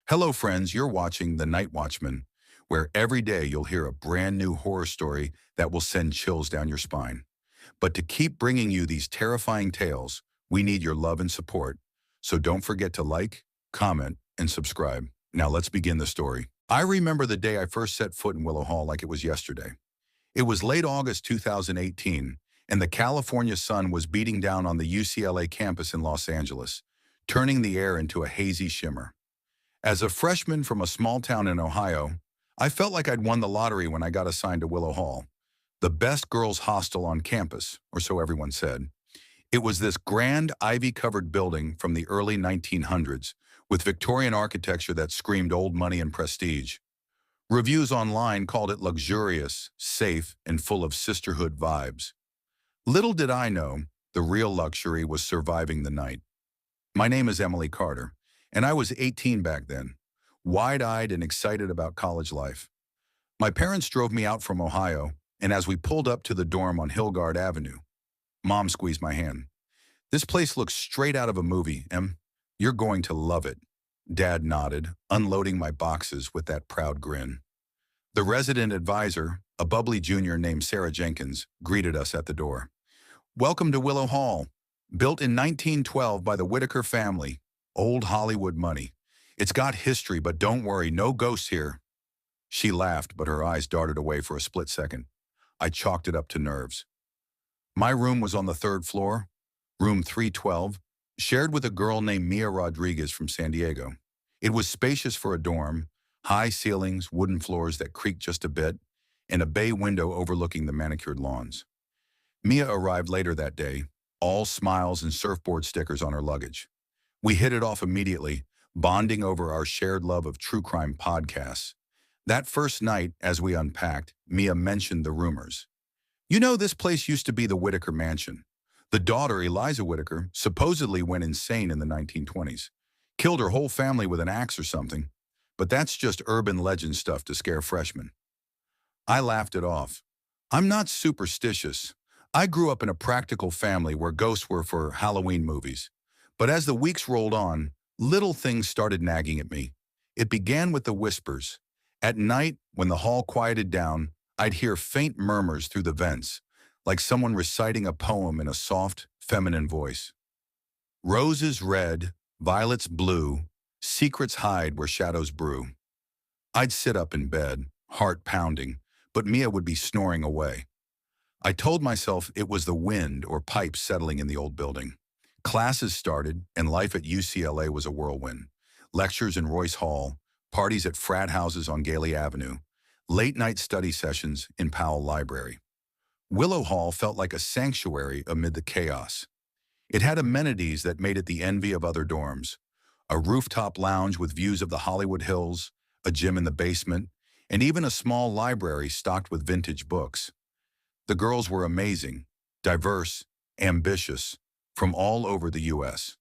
Hello, friends. You're watching The Night Watchman, where every day you'll hear a brand new horror story that will send chills down your spine. But to keep bringing you these terrifying tales, we need your love and support. So don't forget to like, comment, and subscribe. Now let's begin the story. I remember the day I first set foot in Willow Hall like it was yesterday. It was late August 2018, and the California sun was beating down on the UCLA campus in Los Angeles, turning the air into a hazy shimmer. As a freshman from a small town in Ohio, I felt like I'd won the lottery when I got assigned to Willow Hall, the best girls' hostel on campus, or so everyone said. It was this grand ivy-covered building from the early 1900s with Victorian architecture that screamed old money and prestige. Reviews online called it luxurious, safe, and full of sisterhood vibes. Little did I know, the real luxury was surviving the night. My name is Emily Carter, and I was 18 back then, wide-eyed and excited about college life. My parents drove me out from Ohio, and as we pulled up to the dorm on Hillgard Avenue, Mom squeezed my hand. "This place looks straight out of a movie, Em. You're going to love it." Dad nodded, unloading my boxes with that proud grin. The resident advisor, a bubbly junior named Sarah Jenkins, greeted us at the door. "Welcome to Willow Hall, built in 1912 by the Whitaker family. Old Hollywood money. It's got history, but don't worry, no ghosts here." She laughed, but her eyes darted away for a split second. I chalked it up to nerves. My room was on the third floor, room 312, shared with a girl named Mia Rodriguez from San Diego. It was spacious for a dorm, high ceilings, wooden floors that creaked just a bit, and a bay window overlooking the manicured lawns. Mia arrived later that day, all smiles and surfboard stickers on her luggage. We hit it off immediately, bonding over our shared love of true crime podcasts. That first night, as we unpacked, Mia mentioned the rumors. "You know, this place used to be the Whitaker mansion. The daughter, Eliza Whitaker, supposedly went insane in the 1920s. Killed her whole family with an axe or something. But that's just urban legend stuff to scare freshmen." I laughed it off. "I'm not superstitious. I grew up in a practical family where ghosts were for Halloween movies. But as the weeks rolled on, little things started nagging at me. It began with the whispers. At night, when the hall quieted down, I'd hear faint murmurs through the vents, like someone reciting a poem in a soft, feminine voice. Roses red, violets blue, secrets hide where shadows brew. I'd sit up in bed, heart pounding, but Mia would be snoring away. I told myself it was the wind or pipes settling in the old building. Classes started, and life at UCLA was a whirlwind. Lectures in Royce Hall, parties at frat houses on Gailey Avenue, late-night study sessions in Powell Library. Willow Hall felt like a sanctuary amid the chaos. It had amenities that made it the envy of other dorms. A rooftop lounge with views of the Hollywood Hills, a gym in the basement, and even a small library stocked with vintage books. The girls were amazing, diverse, ambitious, from all over the U.S.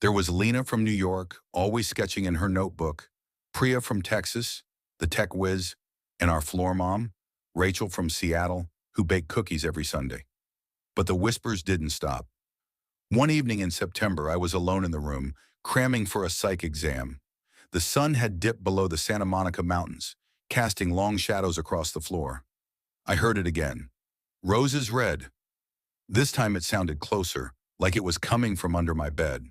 There was Lena from New York, always sketching in her notebook, Priya from Texas, the tech whiz, and our floor mom, Rachel from Seattle, who baked cookies every Sunday. But the whispers didn't stop. One evening in September, I was alone in the room, cramming for a psych exam. The sun had dipped below the Santa Monica Mountains, casting long shadows across the floor. I heard it again. "Roses red." This time it sounded closer, like it was coming from under my bed.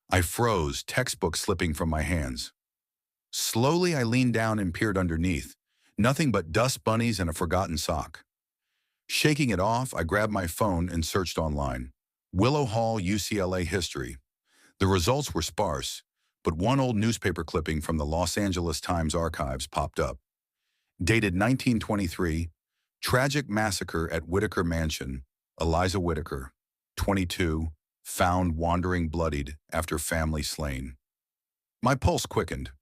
I froze, textbook slipping from my hands. Slowly I leaned down and peered underneath. Nothing but dust bunnies and a forgotten sock. Shaking it off, I grabbed my phone and searched online. Willow Hall UCLA history. The results were sparse, but one old newspaper clipping from the Los Angeles Times archives popped up. Dated 1923, tragic massacre at Whitaker Mansion, Eliza Whitaker, 22, found wandering bloodied after family slain. My pulse quickened.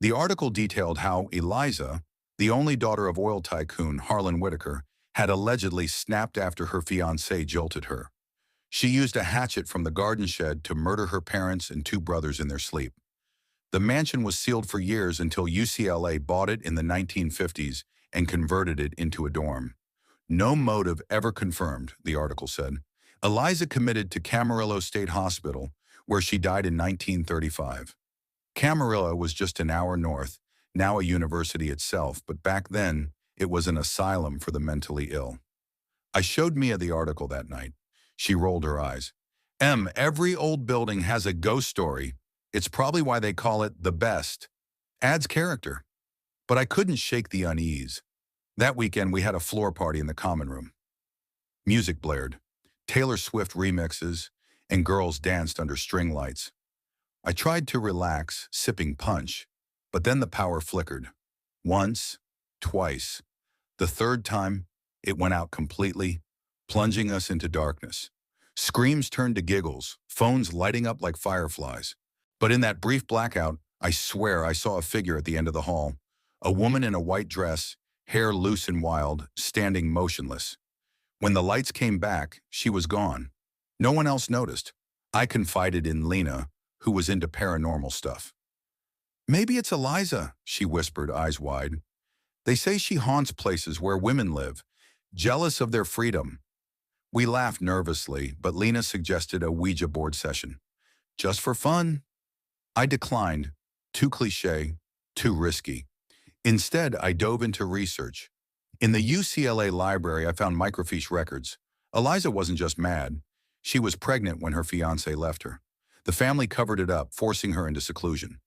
The article detailed how Eliza, the only daughter of oil tycoon Harlan Whitaker, had allegedly snapped after her fiancé jolted her. She used a hatchet from the garden shed to murder her parents and two brothers in their sleep. The mansion was sealed for years until UCLA bought it in the 1950s and converted it into a dorm. No motive ever confirmed, the article said. Eliza committed to Camarillo State Hospital, where she died in 1935. Camarillo was just an hour north, now a university itself, but back then, it was an asylum for the mentally ill. I showed Mia the article that night. She rolled her eyes. Every old building has a ghost story. It's probably why they call it the best. Adds character. But I couldn't shake the unease. That weekend, we had a floor party in the common room. Music blared, Taylor Swift remixes, and girls danced under string lights. I tried to relax, sipping punch, but then the power flickered. Once, twice. The third time, it went out completely, plunging us into darkness. Screams turned to giggles, phones lighting up like fireflies. But in that brief blackout, I swear I saw a figure at the end of the hall. A woman in a white dress, hair loose and wild, standing motionless. When the lights came back, she was gone. No one else noticed. I confided in Lena, who was into paranormal stuff. "Maybe it's Eliza," she whispered, eyes wide. "They say she haunts places where women live, jealous of their freedom." We laughed nervously, but Lena suggested a Ouija board session. Just for fun. I declined. Too cliché, too risky. Instead, I dove into research. In the UCLA library, I found microfiche records. Eliza wasn't just mad. She was pregnant when her fiancé left her. The family covered it up, forcing her into seclusion.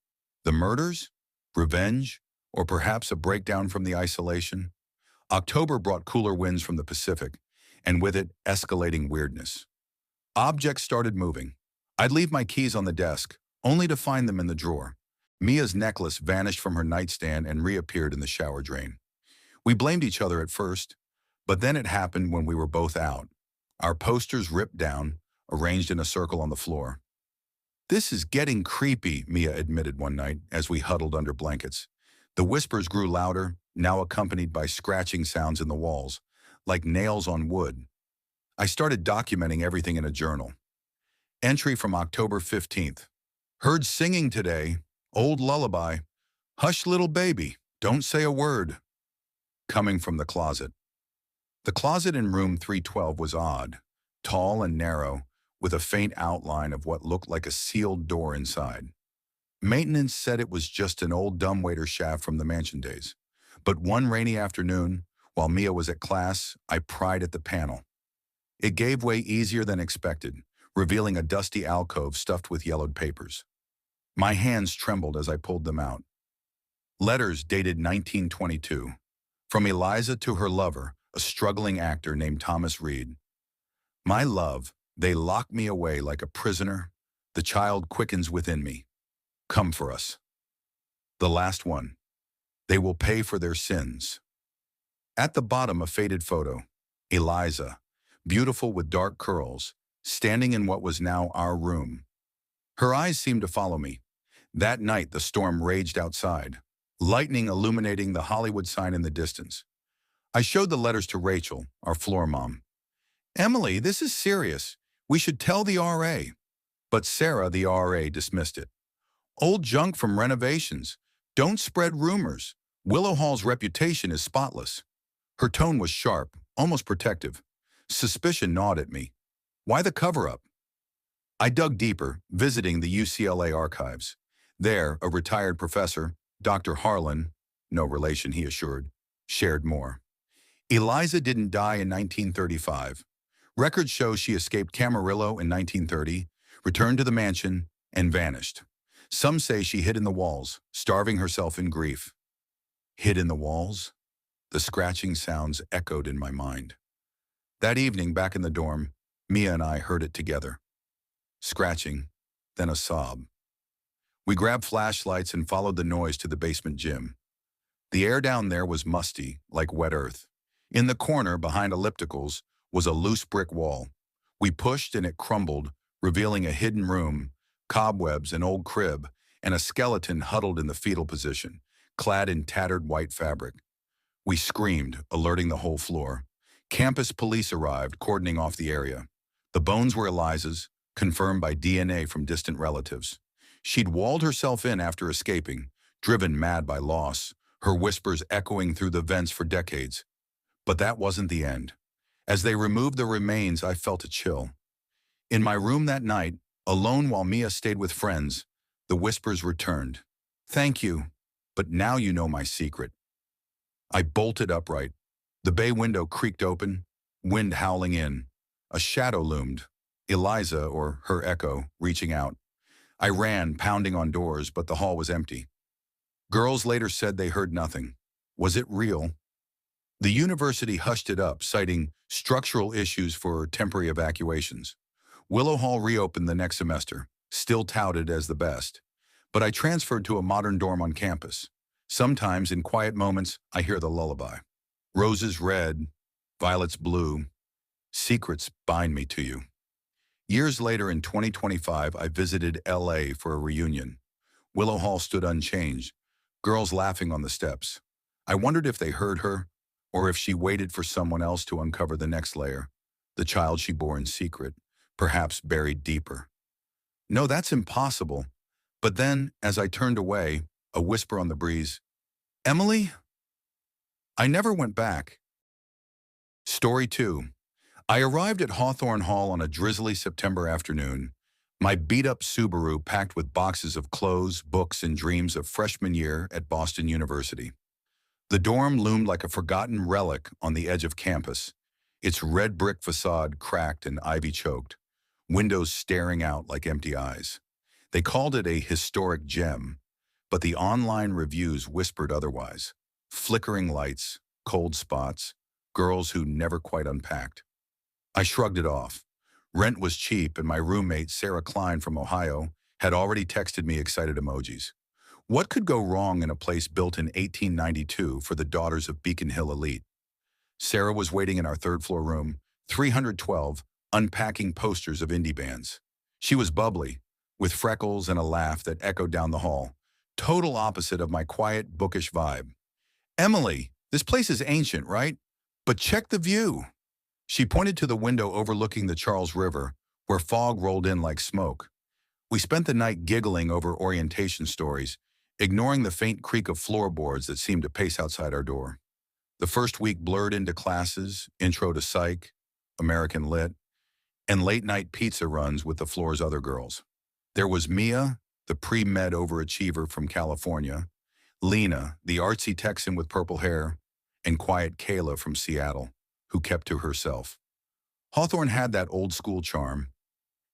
The murders? Revenge? Or perhaps a breakdown from the isolation? October brought cooler winds from the Pacific, and with it, escalating weirdness. Objects started moving. I'd leave my keys on the desk, only to find them in the drawer. Mia's necklace vanished from her nightstand and reappeared in the shower drain. We blamed each other at first, but then it happened when we were both out. Our posters ripped down, arranged in a circle on the floor. "This is getting creepy," Mia admitted one night as we huddled under blankets. The whispers grew louder, now accompanied by scratching sounds in the walls, like nails on wood. I started documenting everything in a journal. Entry from October 15th. "Heard singing today. Old lullaby. Hush, little baby. Don't say a word." Coming from the closet. The closet in room 312 was odd, tall and narrow, with a faint outline of what looked like a sealed door inside. Maintenance said it was just an old dumbwaiter shaft from the mansion days. But one rainy afternoon, while Mia was at class, I pried at the panel. It gave way easier than expected, revealing a dusty alcove stuffed with yellowed papers. My hands trembled as I pulled them out. Letters dated 1922. From Eliza to her lover, a struggling actor named Thomas Reed. "My love, they lock me away like a prisoner. The child quickens within me. Come for us." The last one. "They will pay for their sins." At the bottom, a faded photo. Eliza, beautiful with dark curls, standing in what was now our room. Her eyes seemed to follow me. That night, the storm raged outside, lightning illuminating the Hollywood sign in the distance. I showed the letters to Rachel, our floor mom. "Emily, this is serious. We should tell the RA." But Sarah, the RA, dismissed it. "Old junk from renovations. Don't spread rumors. Willow Hall's reputation is spotless." Her tone was sharp, almost protective. Suspicion gnawed at me. Why the cover-up? I dug deeper, visiting the UCLA archives. There, a retired professor, Dr. Harlan, no relation he assured, shared more. Eliza didn't die in 1935. Records show she escaped Camarillo in 1930, returned to the mansion, and vanished. Some say she hid in the walls, starving herself in grief. Hid in the walls? The scratching sounds echoed in my mind. That evening, back in the dorm, Mia and I heard it together. Scratching, then a sob. We grabbed flashlights and followed the noise to the basement gym. The air down there was musty, like wet earth. In the corner, behind ellipticals, was a loose brick wall. We pushed and it crumbled, revealing a hidden room, cobwebs, an old crib, and a skeleton huddled in the fetal position, clad in tattered white fabric. We screamed, alerting the whole floor. Campus police arrived, cordoning off the area. The bones were Eliza's, confirmed by DNA from distant relatives. She'd walled herself in after escaping, driven mad by loss, her whispers echoing through the vents for decades. But that wasn't the end. As they removed the remains, I felt a chill. In my room that night, alone while Mia stayed with friends, The whispers returned. Thank you, but now you know my secret. I bolted upright. The bay window creaked open, wind howling in. A shadow loomed. Eliza, or her echo, reaching out. I ran, pounding on doors, but the hall was empty. Girls later said they heard nothing. Was it real? The university hushed it up, citing structural issues for temporary evacuations. Willow Hall reopened the next semester, still touted as the best. But I transferred to a modern dorm on campus. Sometimes, in quiet moments, I hear the lullaby. Roses red, violets blue, secrets bind me to you. Years later, in 2025, I visited LA for a reunion. Willow Hall stood unchanged, girls laughing on the steps. I wondered if they heard her, or if she waited for someone else to uncover the next layer, the child she bore in secret, perhaps buried deeper. No, that's impossible. But then, as I turned away, a whisper on the breeze, Emily? I never went back. Story 2. I arrived at Hawthorne Hall on a drizzly September afternoon, my beat-up Subaru packed with boxes of clothes, books, and dreams of freshman year at Boston University. The dorm loomed like a forgotten relic on the edge of campus, its red brick facade cracked and ivy-choked, windows staring out like empty eyes. They called it a historic gem, but the online reviews whispered otherwise. Flickering lights, cold spots, girls who never quite unpacked. I shrugged it off. Rent was cheap, and my roommate, Sarah Klein from Ohio, had already texted me excited emojis. What could go wrong in a place built in 1892 for the daughters of Beacon Hill elite? Sarah was waiting in our third-floor room, 312, unpacking posters of indie bands. She was bubbly, with freckles and a laugh that echoed down the hall, total opposite of my quiet, bookish vibe. Emily, this place is ancient, right? But check the view. She pointed to the window overlooking the Charles River, where fog rolled in like smoke. We spent the night giggling over orientation stories, ignoring the faint creak of floorboards that seemed to pace outside our door. The first week blurred into classes, intro to psych, American lit, and late-night pizza runs with the floor's other girls. There was Mia, the pre-med overachiever from California, Lena, the artsy Texan with purple hair, and quiet Kayla from Seattle, who kept to herself. Hawthorne had that old-school charm.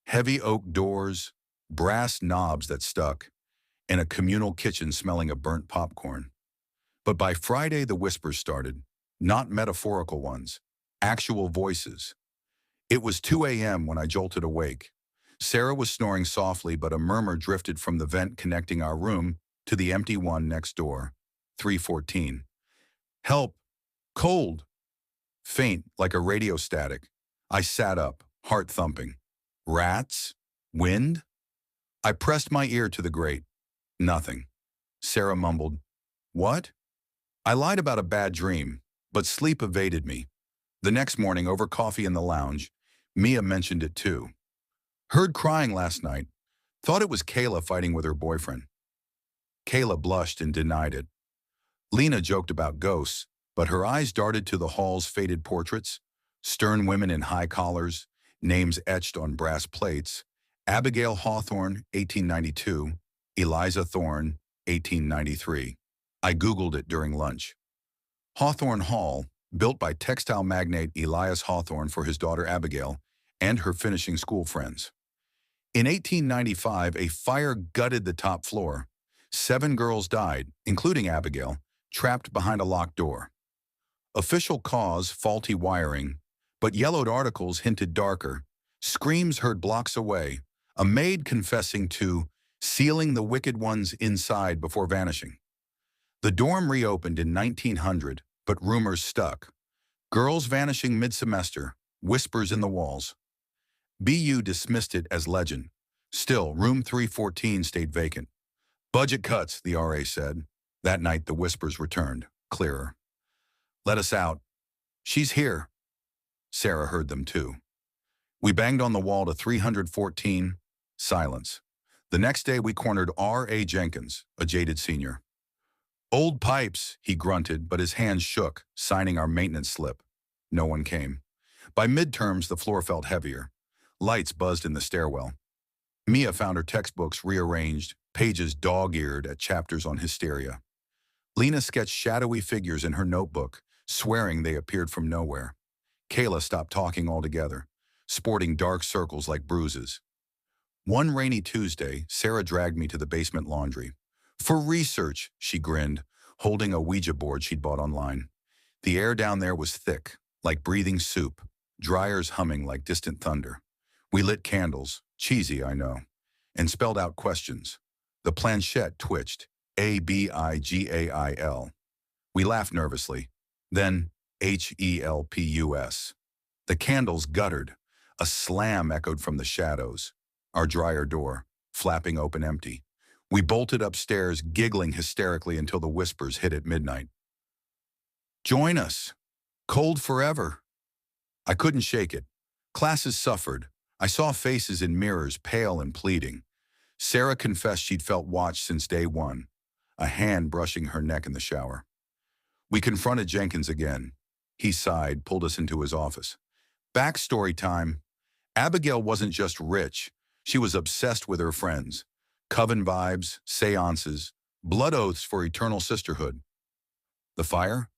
Heavy oak doors, brass knobs that stuck, and a communal kitchen smelling of burnt popcorn. But by Friday, the whispers started, not metaphorical ones, actual voices. It was 2 a.m. when I jolted awake. Sarah was snoring softly, but a murmur drifted from the vent connecting our room to the empty one next door, 314. Help! Cold! Faint, like a radio static. I sat up, heart thumping. Rats? Wind? I pressed my ear to the grate. Nothing. Sarah mumbled, What? I lied about a bad dream, but sleep evaded me. The next morning, over coffee in the lounge, Mia mentioned it too. Heard crying last night. Thought it was Kayla fighting with her boyfriend. Kayla blushed and denied it. Lena joked about ghosts, but her eyes darted to the hall's faded portraits, stern women in high collars, names etched on brass plates, Abigail Hawthorne, 1892, Eliza Thorne, 1893. I Googled it during lunch. Hawthorne Hall, built by textile magnate Elias Hawthorne for his daughter Abigail and her finishing school friends. In 1895, a fire gutted the top floor. 7 girls died, including Abigail, trapped behind a locked door. Official cause, faulty wiring, but yellowed articles hinted darker. Screams heard blocks away, a maid confessing to sealing the wicked ones inside before vanishing. The dorm reopened in 1900, but rumors stuck. Girls vanishing mid-semester, whispers in the walls. BU dismissed it as legend. Still, room 314 stayed vacant. Budget cuts, the RA said. That night, the whispers returned, clearer. Let us out. She's here. Sarah heard them too. We banged on the wall to 314. Silence. The next day, we cornered R.A. Jenkins, a jaded senior. Old pipes, he grunted, but his hands shook, signing our maintenance slip. No one came. By midterms, the floor felt heavier. Lights buzzed in the stairwell. Mia found her textbooks rearranged, pages dog-eared at chapters on hysteria. Lena sketched shadowy figures in her notebook, swearing they appeared from nowhere. Kayla stopped talking altogether, sporting dark circles like bruises. One rainy Tuesday, Sarah dragged me to the basement laundry. For research, she grinned, holding a Ouija board she'd bought online. The air down there was thick, like breathing soup, dryers humming like distant thunder. We lit candles, cheesy, I know, and spelled out questions. The planchette twitched, Abigail. We laughed nervously. Then, Helpus. The candles guttered. A slam echoed from the shadows. Our dryer door, flapping open empty. We bolted upstairs, giggling hysterically until the whispers hit at midnight. Join us. Cold forever. I couldn't shake it. Classes suffered. I saw faces in mirrors, pale and pleading. Sarah confessed she'd felt watched since day one, a hand brushing her neck in the shower. We confronted Jenkins again. He sighed, pulled us into his office. Backstory time. Abigail wasn't just rich. She was obsessed with her friends. Coven vibes, seances, blood oaths for eternal sisterhood. The fire?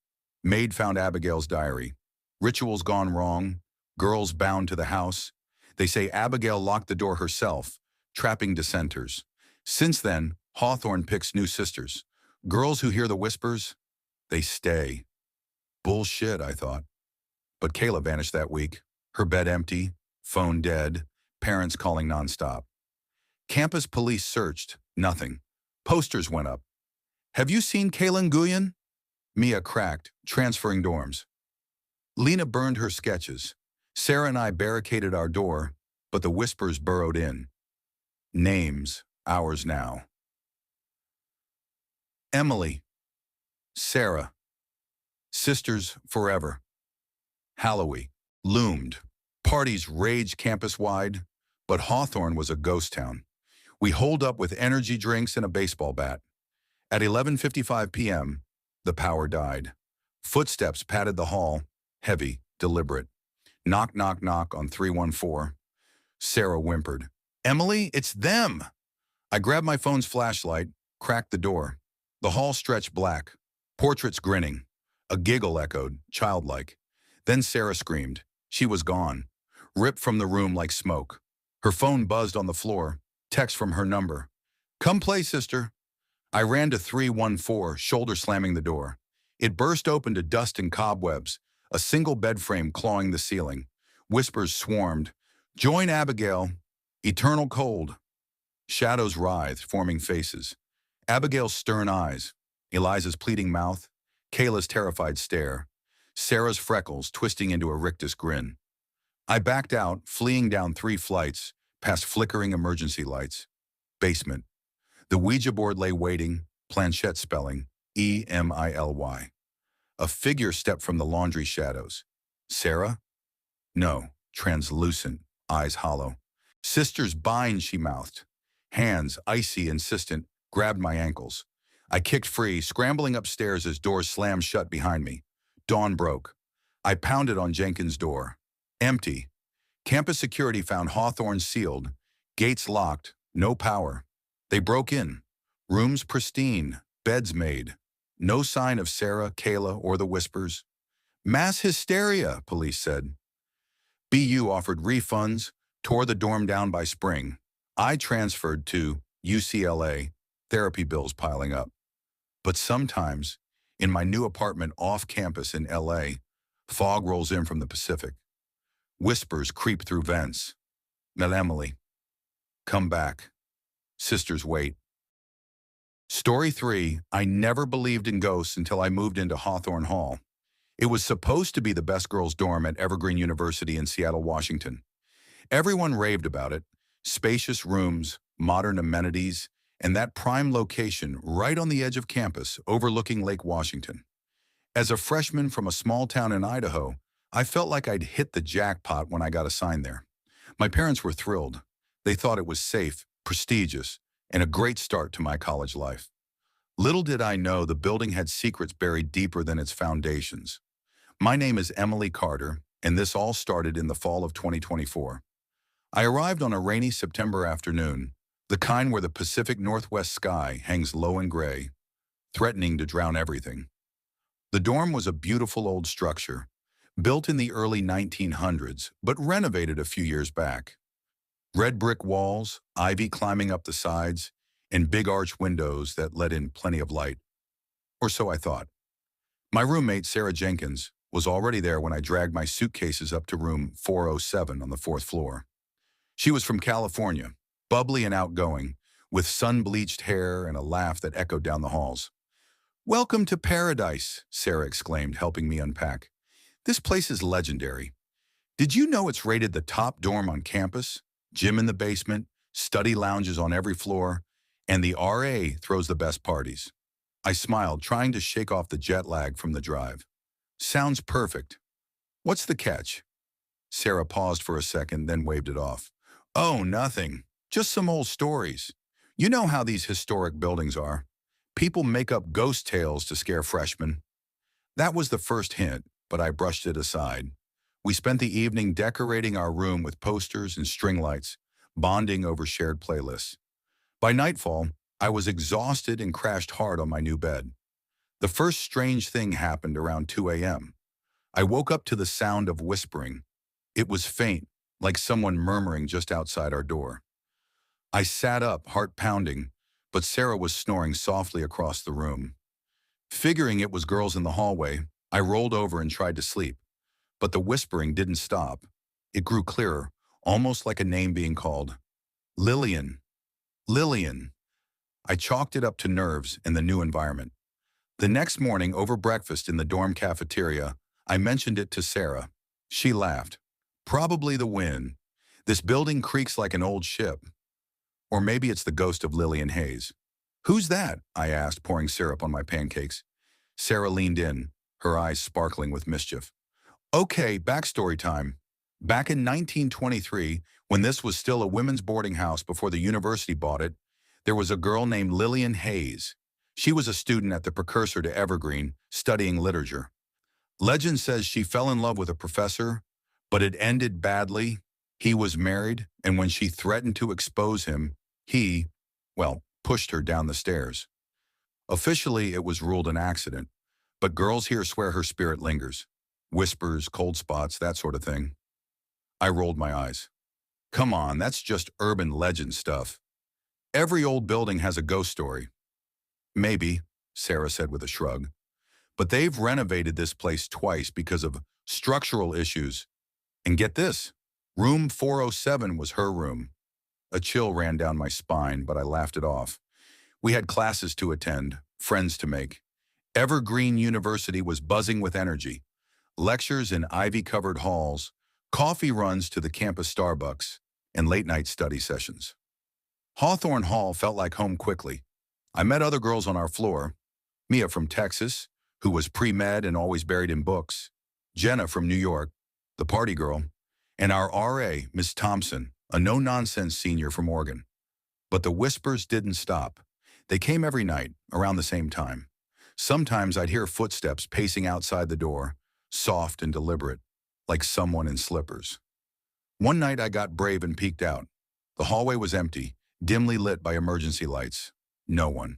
Maid found Abigail's diary. Rituals gone wrong. Girls bound to the house. They say Abigail locked the door herself, trapping dissenters. Since then, Hawthorne picks new sisters. Girls who hear the whispers, they stay. Bullshit, I thought. But Kayla vanished that week. Her bed empty, phone dead, parents calling nonstop. Campus police searched, nothing. Posters went up. Have you seen Kayla Nguyen? Mia cracked, transferring dorms. Lena burned her sketches. Sarah and I barricaded our door, but the whispers burrowed in. Names, ours now. Emily. Sarah. Sisters forever. Halloween loomed. Parties raged campus-wide, but Hawthorne was a ghost town. We holed up with energy drinks and a baseball bat. At 11:55 p.m., the power died. Footsteps patted the hall, heavy, deliberate. Knock, knock, knock on 314. Sarah whimpered. Emily, it's them! I grabbed my phone's flashlight, cracked the door. The hall stretched black, portraits grinning. A giggle echoed, childlike. Then Sarah screamed. She was gone, ripped from the room like smoke. Her phone buzzed on the floor, text from her number. Come play, sister. I ran to 314, shoulder slamming the door. It burst open to dust and cobwebs, a single bed frame clawing the ceiling. Whispers swarmed. Join Abigail. Eternal cold. Shadows writhed, forming faces. Abigail's stern eyes, Eliza's pleading mouth, Kayla's terrified stare, Sarah's freckles twisting into a rictus grin. I backed out, fleeing down 3 flights, past flickering emergency lights. Basement. The Ouija board lay waiting, planchette spelling, Emily. A figure stepped from the laundry shadows. Sarah? No, translucent, eyes hollow. Sisters bind, she mouthed. Hands, icy, insistent, grabbed my ankles. I kicked free, scrambling upstairs as doors slammed shut behind me. Dawn broke. I pounded on Jenkins' door. Empty. Campus security found Hawthorne sealed, gates locked, no power. They broke in. Rooms pristine, beds made. No sign of Sarah, Kayla, or the whispers. Mass hysteria, police said. BU offered refunds, tore the dorm down by spring. I transferred to UCLA, therapy bills piling up. But sometimes, in my new apartment off campus in LA, fog rolls in from the Pacific. Whispers creep through vents. Emily, come back. Sisters wait. Story 3, I never believed in ghosts until I moved into Hawthorne Hall. It was supposed to be the best girls' dorm at Evergreen University in Seattle, Washington. Everyone raved about it. Spacious rooms, modern amenities, and that prime location right on the edge of campus overlooking Lake Washington. As a freshman from a small town in Idaho, I felt like I'd hit the jackpot when I got assigned there. My parents were thrilled. They thought it was safe, prestigious, and a great start to my college life. Little did I know the building had secrets buried deeper than its foundations. My name is Emily Carter, and this all started in the fall of 2024. I arrived on a rainy September afternoon, The kind where the Pacific Northwest sky hangs low and gray, threatening to drown everything. The dorm was a beautiful old structure, built in the early 1900s, but renovated a few years back. Red brick walls, ivy climbing up the sides, and big arch windows that let in plenty of light. Or so I thought. My roommate, Sarah Jenkins, was already there when I dragged my suitcases up to room 407 on the fourth floor. She was from California, bubbly and outgoing, with sun-bleached hair and a laugh that echoed down the halls. "Welcome to paradise," Sarah exclaimed, helping me unpack. "This place is legendary. Did you know it's rated the top dorm on campus? Gym in the basement, study lounges on every floor, and the RA throws the best parties." I smiled, trying to shake off the jet lag from the drive. "Sounds perfect. What's the catch?" Sarah paused for a second, then waved it off. "Oh, nothing. Just some old stories. You know how these historic buildings are. People make up ghost tales to scare freshmen." That was the first hint, but I brushed it aside. We spent the evening decorating our room with posters and string lights, bonding over shared playlists. By nightfall, I was exhausted and crashed hard on my new bed. The first strange thing happened around 2 a.m. I woke up to the sound of whispering. It was faint, like someone murmuring just outside our door. I sat up, heart pounding, but Sarah was snoring softly across the room. Figuring it was girls in the hallway, I rolled over and tried to sleep. But the whispering didn't stop. It grew clearer, almost like a name being called. "Lillian. Lillian." I chalked it up to nerves and the new environment. The next morning, over breakfast in the dorm cafeteria, I mentioned it to Sarah. She laughed. "Probably the wind. This building creaks like an old ship. Or maybe it's the ghost of Lillian Hayes." "Who's that?" I asked, pouring syrup on my pancakes. Sarah leaned in, her eyes sparkling with mischief. "Okay, backstory time. Back in 1923, when this was still a women's boarding house before the university bought it, there was a girl named Lillian Hayes. She was a student at the precursor to Evergreen, studying literature. Legend says she fell in love with a professor, but it ended badly. He was married, and when she threatened to expose him, he, well, pushed her down the stairs. Officially, it was ruled an accident, but girls here swear her spirit lingers. Whispers, cold spots, that sort of thing." I rolled my eyes. "Come on, that's just urban legend stuff. Every old building has a ghost story." "Maybe," Sarah said with a shrug. "But they've renovated this place twice because of structural issues. And get this, room 407 was her room." A chill ran down my spine, but I laughed it off. We had classes to attend, friends to make. Evergreen University was buzzing with energy. Lectures in ivy-covered halls, coffee runs to the campus Starbucks, and late-night study sessions. Hawthorne Hall felt like home quickly. I met other girls on our floor. Mia from Texas, who was pre-med and always buried in books. Jenna from New York, the party girl. And our RA, Miss Thompson, a no-nonsense senior from Oregon. But the whispers didn't stop. They came every night, around the same time. Sometimes I'd hear footsteps pacing outside the door, soft and deliberate, like someone in slippers. One night I got brave and peeked out. The hallway was empty, dimly lit by emergency lights. No one.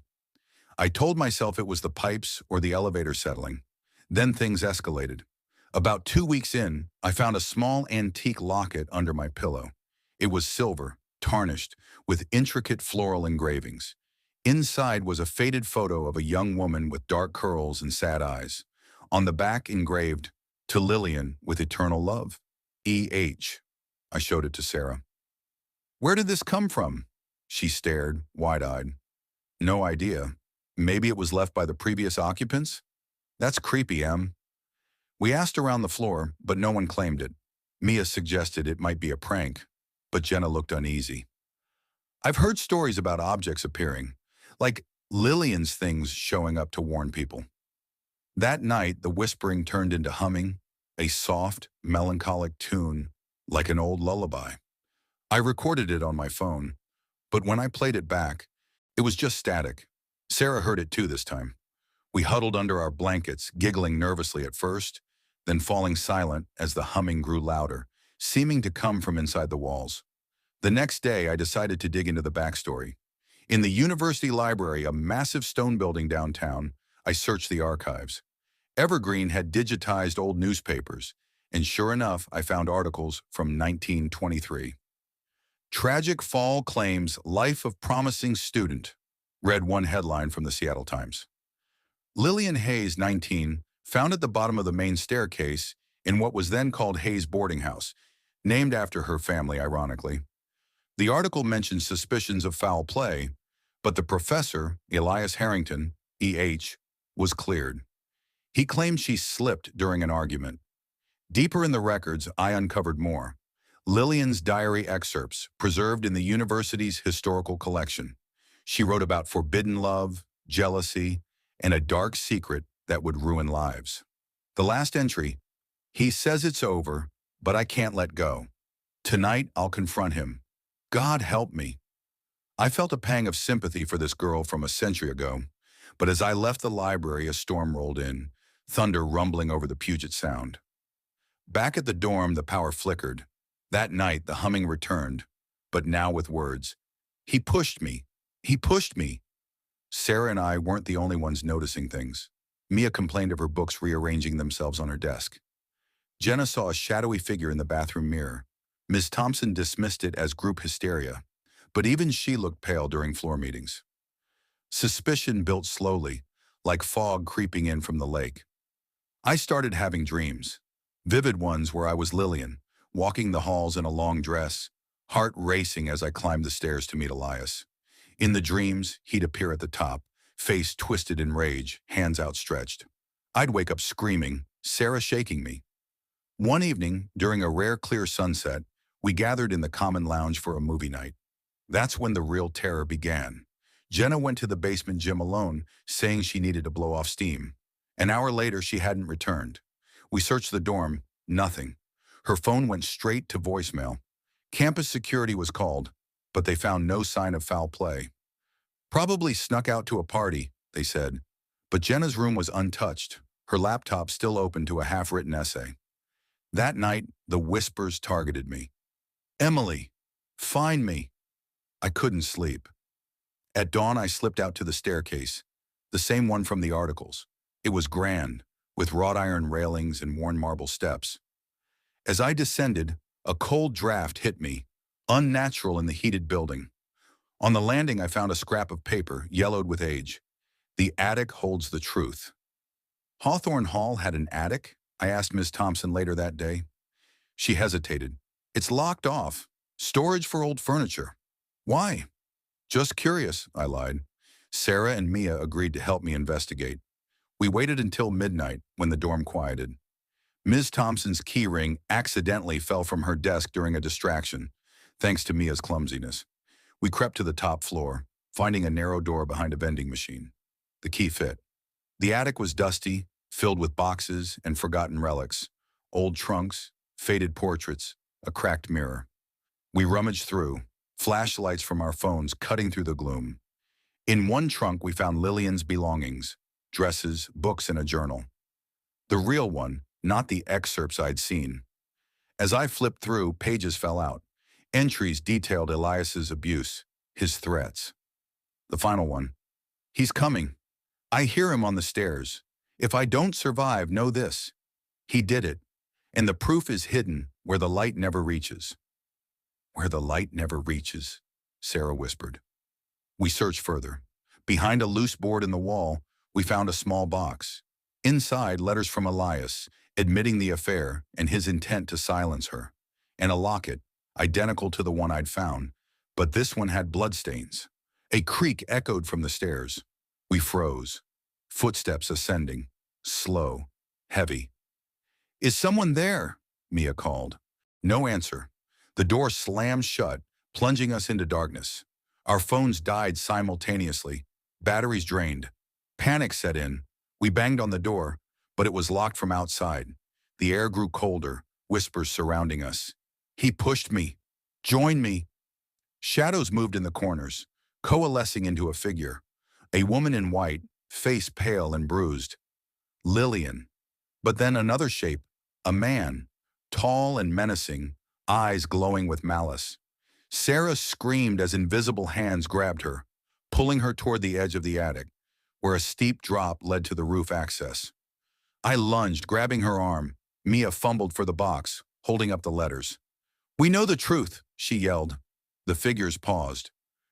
I told myself it was the pipes or the elevator settling. Then things escalated. About 2 weeks in, I found a small antique locket under my pillow. It was silver, tarnished, with intricate floral engravings. Inside was a faded photo of a young woman with dark curls and sad eyes. On the back engraved, "To Lillian with eternal love. E.H." I showed it to Sarah. "Where did this come from?" She stared, wide-eyed. "No idea. Maybe it was left by the previous occupants?" "That's creepy, Em." We asked around the floor, but no one claimed it. Mia suggested it might be a prank, but Jenna looked uneasy. "I've heard stories about objects appearing, like Lillian's things showing up to warn people." That night, the whispering turned into humming, a soft, melancholic tune, like an old lullaby. I recorded it on my phone, but when I played it back, it was just static. Sarah heard it too this time. We huddled under our blankets, giggling nervously at first, then falling silent as the humming grew louder, seeming to come from inside the walls. The next day, I decided to dig into the backstory. In the university library, a massive stone building downtown, I searched the archives. Evergreen had digitized old newspapers, and sure enough, I found articles from 1923. Tragic Fall Claims Life of Promising Student, read one headline from the Seattle Times. Lillian Hayes, 19, found at the bottom of the main staircase in what was then called Hayes Boarding House, named after her family, ironically. The article mentioned suspicions of foul play, but the professor, Elias Harrington, E.H., was cleared. He claimed she slipped during an argument. Deeper in the records, I uncovered more. Lillian's diary excerpts, preserved in the university's historical collection. She wrote about forbidden love, jealousy, and a dark secret that would ruin lives. The last entry, he says it's over, but I can't let go. Tonight, I'll confront him. God help me. I felt a pang of sympathy for this girl from a century ago, but as I left the library, a storm rolled in, thunder rumbling over the Puget Sound. Back at the dorm, the power flickered. That night, the humming returned, but now with words. He pushed me. He pushed me. Sarah and I weren't the only ones noticing things. Mia complained of her books rearranging themselves on her desk. Jenna saw a shadowy figure in the bathroom mirror. Ms. Thompson dismissed it as group hysteria, but even she looked pale during floor meetings. Suspicion built slowly, like fog creeping in from the lake. I started having dreams, vivid ones where I was Lillian, walking the halls in a long dress, heart racing as I climbed the stairs to meet Elias. In the dreams, he'd appear at the top, face twisted in rage, hands outstretched. I'd wake up screaming, Sarah shaking me. One evening, during a rare clear sunset, we gathered in the common lounge for a movie night. That's when the real terror began. Jenna went to the basement gym alone, saying she needed to blow off steam. An hour later, she hadn't returned. We searched the dorm, nothing. Her phone went straight to voicemail. Campus security was called, but they found no sign of foul play. Probably snuck out to a party, they said. But Jenna's room was untouched, her laptop still open to a half-written essay. That night, the whispers targeted me. Emily, find me. I couldn't sleep. At dawn, I slipped out to the staircase, the same one from the articles. It was grand, with wrought iron railings and worn marble steps. As I descended, a cold draft hit me, unnatural in the heated building. On the landing, I found a scrap of paper, yellowed with age. The attic holds the truth. Hawthorne Hall had an attic? I asked Ms. Thompson later that day. She hesitated. It's locked off. Storage for old furniture. Why? Just curious, I lied. Sarah and Mia agreed to help me investigate. We waited until midnight when the dorm quieted. Ms. Thompson's key ring accidentally fell from her desk during a distraction, thanks to Mia's clumsiness. We crept to the top floor, finding a narrow door behind a vending machine. The key fit. The attic was dusty, filled with boxes and forgotten relics, old trunks, faded portraits, a cracked mirror. We rummaged through, flashlights from our phones cutting through the gloom. In one trunk, we found Lillian's belongings, dresses, books, and a journal. The real one, not the excerpts I'd seen. As I flipped through, pages fell out. Entries detailed Elias's abuse, his threats. The final one. He's coming. I hear him on the stairs. If I don't survive, know this. He did it. And the proof is hidden where the light never reaches. Where the light never reaches, Sarah whispered. We searched further. Behind a loose board in the wall, we found a small box. Inside, letters from Elias, admitting the affair and his intent to silence her. And a locket, identical to the one I'd found, but this one had bloodstains. A creak echoed from the stairs. We froze. Footsteps ascending, slow, heavy. Is someone there? Mia called. No answer. The door slammed shut, plunging us into darkness. Our phones died simultaneously, batteries drained. Panic set in. We banged on the door, but it was locked from outside. The air grew colder, whispers surrounding us. He pushed me. Join me. Shadows moved in the corners, coalescing into a figure. A woman in white, face pale and bruised. Lillian. But then another shape, a man, tall and menacing, eyes glowing with malice. Sarah screamed as invisible hands grabbed her, pulling her toward the edge of the attic, where a steep drop led to the roof access. I lunged, grabbing her arm. Mia fumbled for the box, holding up the letters. "We know the truth," she yelled. The figures paused.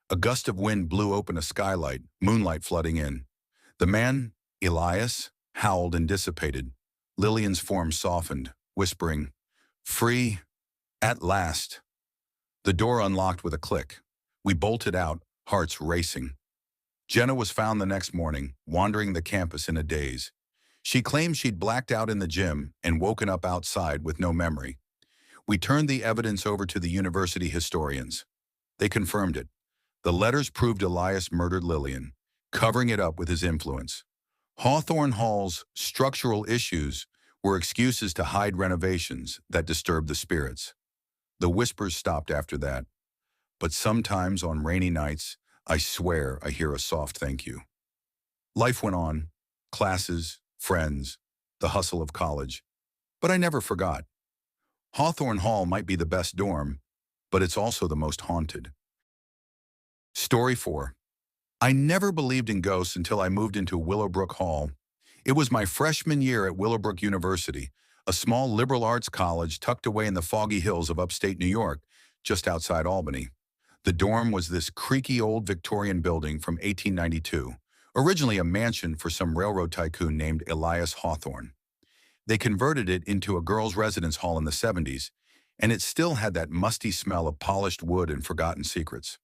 A gust of wind blew open a skylight, moonlight flooding in. The man, Elias, howled and dissipated. Lillian's form softened, whispering, "Free, at last." The door unlocked with a click. We bolted out, hearts racing. Jenna was found the next morning, wandering the campus in a daze. She claimed she'd blacked out in the gym and woken up outside with no memory. We turned the evidence over to the university historians. They confirmed it. The letters proved Elias murdered Lillian, covering it up with his influence. Hawthorne Hall's structural issues were excuses to hide renovations that disturbed the spirits. The whispers stopped after that, but sometimes on rainy nights, I swear I hear a soft thank you. Life went on, classes, friends, the hustle of college, but I never forgot. Hawthorne Hall might be the best dorm, but it's also the most haunted. Story 4. I never believed in ghosts until I moved into Willowbrook Hall. It was my freshman year at Willowbrook University, a small liberal arts college tucked away in the foggy hills of upstate New York, just outside Albany. The dorm was this creaky old Victorian building from 1892, originally a mansion for some railroad tycoon named Elias Hawthorne. They converted it into a girls' residence hall in the 70s, and it still had that musty smell of polished wood and forgotten secrets.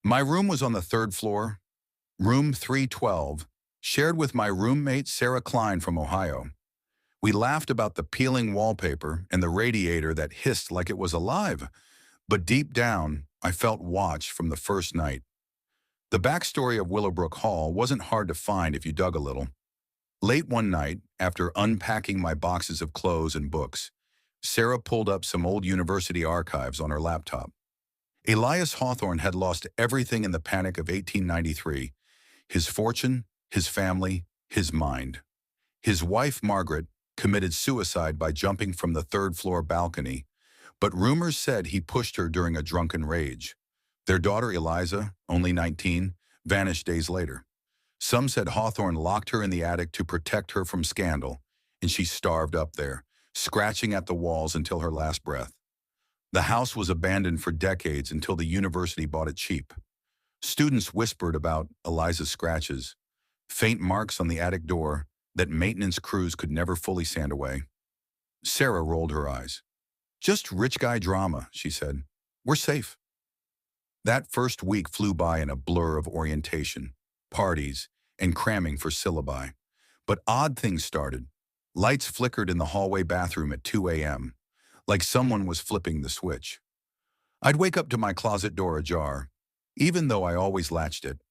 My room was on the third floor, room 312, shared with my roommate Sarah Klein from Ohio. We laughed about the peeling wallpaper and the radiator that hissed like it was alive, but deep down, I felt watched from the first night. The backstory of Willowbrook Hall wasn't hard to find if you dug a little. Late one night, after unpacking my boxes of clothes and books, Sarah pulled up some old university archives on her laptop. Elias Hawthorne had lost everything in the panic of 1893, his fortune, his family, his mind. His wife, Margaret, committed suicide by jumping from the third-floor balcony, but rumors said he pushed her during a drunken rage. Their daughter, Eliza, only 19, vanished days later. Some said Hawthorne locked her in the attic to protect her from scandal, and she starved up there, scratching at the walls until her last breath. The house was abandoned for decades until the university bought it cheap. Students whispered about Eliza's scratches, faint marks on the attic door that maintenance crews could never fully sand away. Sarah rolled her eyes. "Just rich guy drama," she said. "We're safe." That first week flew by in a blur of orientation, parties, and cramming for syllabi. But odd things started. Lights flickered in the hallway bathroom at 2 a.m., like someone was flipping the switch. I'd wake up to my closet door ajar, even though I always latched it.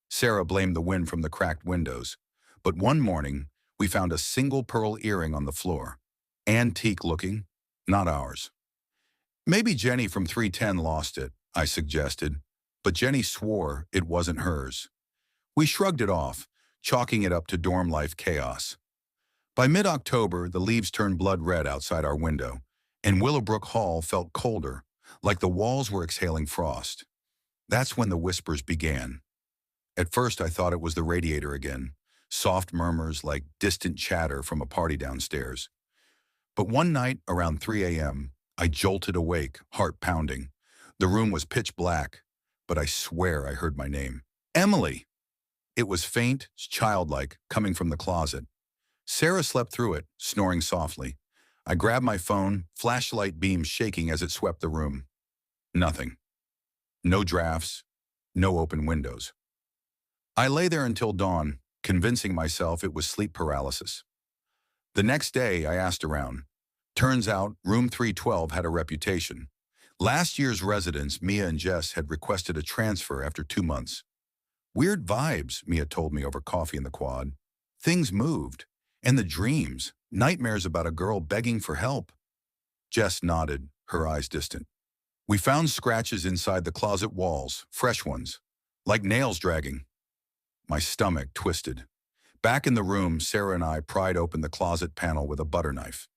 Sarah blamed the wind from the cracked windows, but one morning, we found a single pearl earring on the floor. Antique-looking, not ours. "Maybe Jenny from 310 lost it," I suggested, but Jenny swore it wasn't hers. We shrugged it off, chalking it up to dorm life chaos. By mid-October, the leaves turned blood red outside our window, and Willowbrook Hall felt colder, like the walls were exhaling frost. That's when the whispers began. At first, I thought it was the radiator again, soft murmurs like distant chatter from a party downstairs. But one night, around 3 a.m., I jolted awake, heart pounding. The room was pitch black, but I swear I heard my name. "Emily!" It was faint, childlike, coming from the closet. Sarah slept through it, snoring softly. I grabbed my phone, flashlight beam shaking as it swept the room. Nothing. No drafts, no open windows. I lay there until dawn, convincing myself it was sleep paralysis. The next day, I asked around. Turns out, room 312 had a reputation. Last year's residents, Mia and Jess, had requested a transfer after 2 months. "Weird vibes," Mia told me over coffee in the quad. "Things moved. And the dreams, nightmares about a girl begging for help." Jess nodded, her eyes distant. "We found scratches inside the closet walls, fresh ones, like nails dragging." My stomach twisted. Back in the room, Sarah and I pried open the closet panel with a butter knife.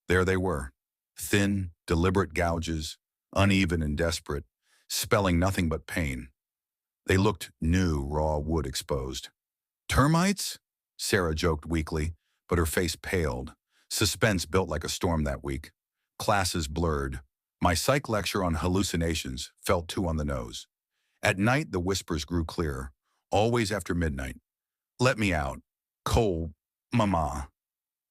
There they were, thin, deliberate gouges, uneven and desperate, spelling nothing but pain. They looked new, raw wood exposed. Termites? Sarah joked weakly, but her face paled. Suspense built like a storm that week. Classes blurred. My psych lecture on hallucinations felt too on the nose. At night, the whispers grew clearer, always after midnight. Let me out. Cole, mama.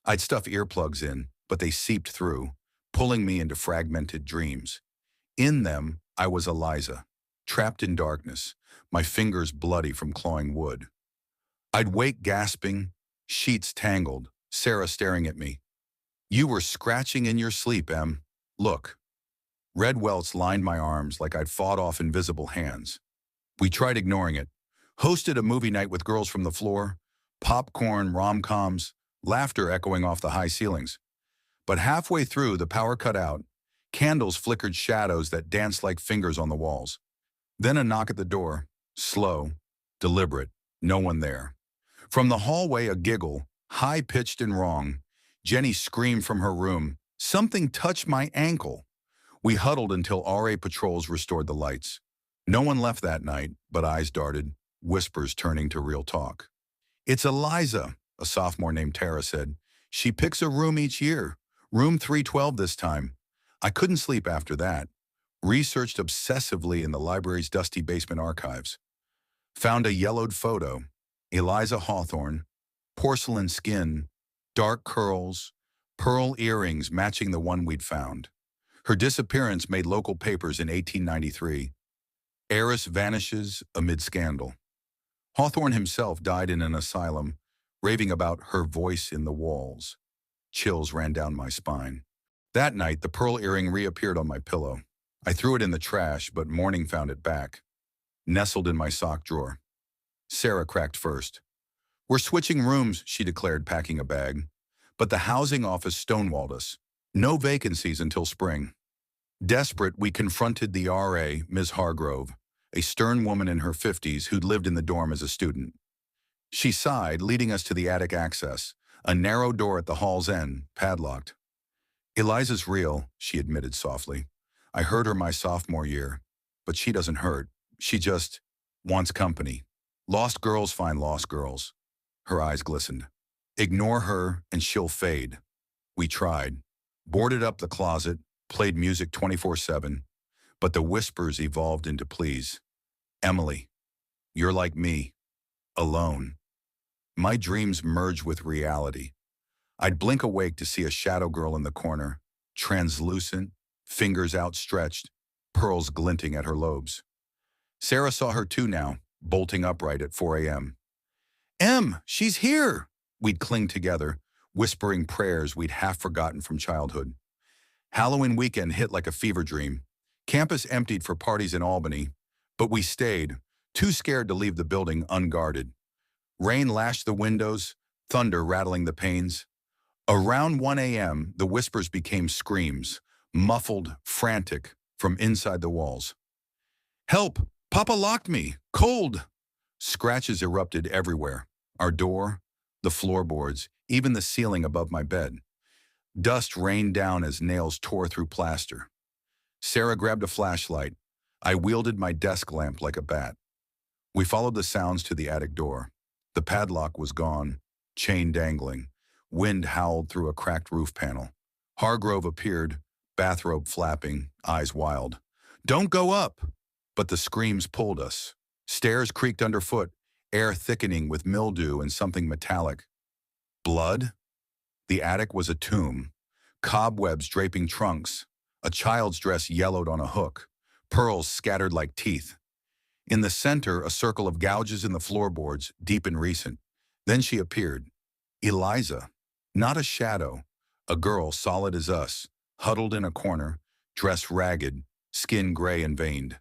I'd stuff earplugs in, but they seeped through, pulling me into fragmented dreams. In them, I was Eliza, trapped in darkness, my fingers bloody from clawing wood. I'd wake gasping, sheets tangled, Sarah staring at me. You were scratching in your sleep, Em. Look. Red welts lined my arms like I'd fought off invisible hands. We tried ignoring it. Hosted a movie night with girls from the floor, popcorn, rom-coms, laughter echoing off the high ceilings. But halfway through, the power cut out. Candles flickered shadows that danced like fingers on the walls. Then a knock at the door, slow, deliberate, no one there. From the hallway, a giggle, high-pitched and wrong. Jenny screamed from her room, "Something touched my ankle." We huddled until RA patrols restored the lights. No one left that night, but eyes darted, whispers turning to real talk. It's Eliza, a sophomore named Tara said. She picks a room each year. Room 312 this time. I couldn't sleep after that. Researched obsessively in the library's dusty basement archives. Found a yellowed photo. Eliza Hawthorne, porcelain skin, dark curls, pearl earrings matching the one we'd found. Her disappearance made local papers in 1893. Heiress vanishes amid scandal. Hawthorne himself died in an asylum, raving about her voice in the walls. Chills ran down my spine. That night, the pearl earring reappeared on my pillow. I threw it in the trash, but morning found it back, nestled in my sock drawer. Sarah cracked first. We're switching rooms, she declared, packing a bag. But the housing office stonewalled us. No vacancies until spring. Desperate, we confronted the RA, Ms. Hargrove, a stern woman in her 50s who'd lived in the dorm as a student. She sighed, leading us to the attic access, a narrow door at the hall's end, padlocked. Eliza's real, she admitted softly. I heard her my sophomore year, but she doesn't hurt. She just wants company. Lost girls find lost girls. Her eyes glistened. Ignore her and she'll fade. We tried. Boarded up the closet, played music 24/7, but the whispers evolved into pleas. Emily, you're like me, alone. My dreams merged with reality. I'd blink awake to see a shadow girl in the corner, translucent, fingers outstretched, pearls glinting at her lobes. Sarah saw her too now, bolting upright at 4 a.m. Em, she's here! We'd cling together, whispering prayers we'd half forgotten from childhood. Halloween weekend hit like a fever dream. Campus emptied for parties in Albany, but we stayed, too scared to leave the building unguarded. Rain lashed the windows, thunder rattling the panes. Around 1 a.m., the whispers became screams, muffled, frantic, from inside the walls. Help! Papa locked me! Cold! Scratches erupted everywhere. Our door, the floorboards, even the ceiling above my bed. Dust rained down as nails tore through plaster. Sarah grabbed a flashlight. I wielded my desk lamp like a bat. We followed the sounds to the attic door. The padlock was gone, chain dangling. Wind howled through a cracked roof panel. Hargrove appeared, bathrobe flapping, eyes wild. Don't go up! But the screams pulled us. Stairs creaked underfoot, air thickening with mildew and something metallic. Blood? The attic was a tomb. Cobwebs draping trunks. A child's dress yellowed on a hook. Pearls scattered like teeth. In the center, a circle of gouges in the floorboards, deep and recent. Then she appeared. Eliza. Not a shadow. A girl solid as us, huddled in a corner, dress ragged, skin gray and veined.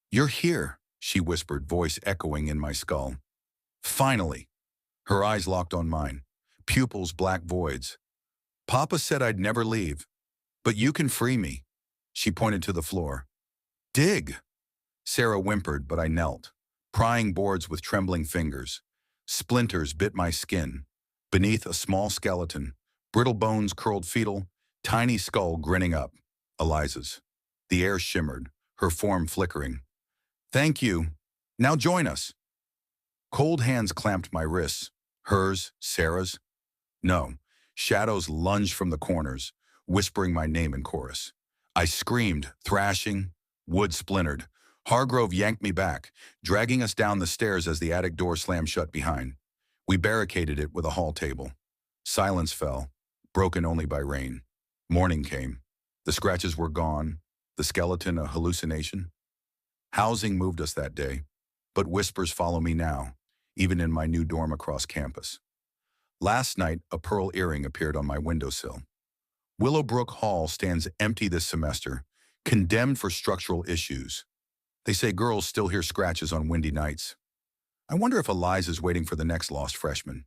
You're here, she whispered, voice echoing in my skull. Finally. Her eyes locked on mine. Pupils black voids. Papa said I'd never leave. But you can free me. She pointed to the floor. Dig! Sarah whimpered, but I knelt, prying boards with trembling fingers. Splinters bit my skin. Beneath a small skeleton, brittle bones curled fetal, tiny skull grinning up. Eliza's. The air shimmered. her form flickering. Thank you. Now join us. Cold hands clamped my wrists. Hers, Sarah's. No. Shadows lunged from the corners, whispering my name in chorus. I screamed, thrashing. Wood splintered. Hargrove yanked me back, dragging us down the stairs as the attic door slammed shut behind. We barricaded it with a hall table. Silence fell, broken only by rain. Morning came. The scratches were gone, the skeleton a hallucination. Housing moved us that day, but whispers follow me now, even in my new dorm across campus. Last night, a pearl earring appeared on my windowsill. Willowbrook Hall stands empty this semester, condemned for structural issues. They say girls still hear scratches on windy nights. I wonder if Eliza's waiting for the next lost freshman.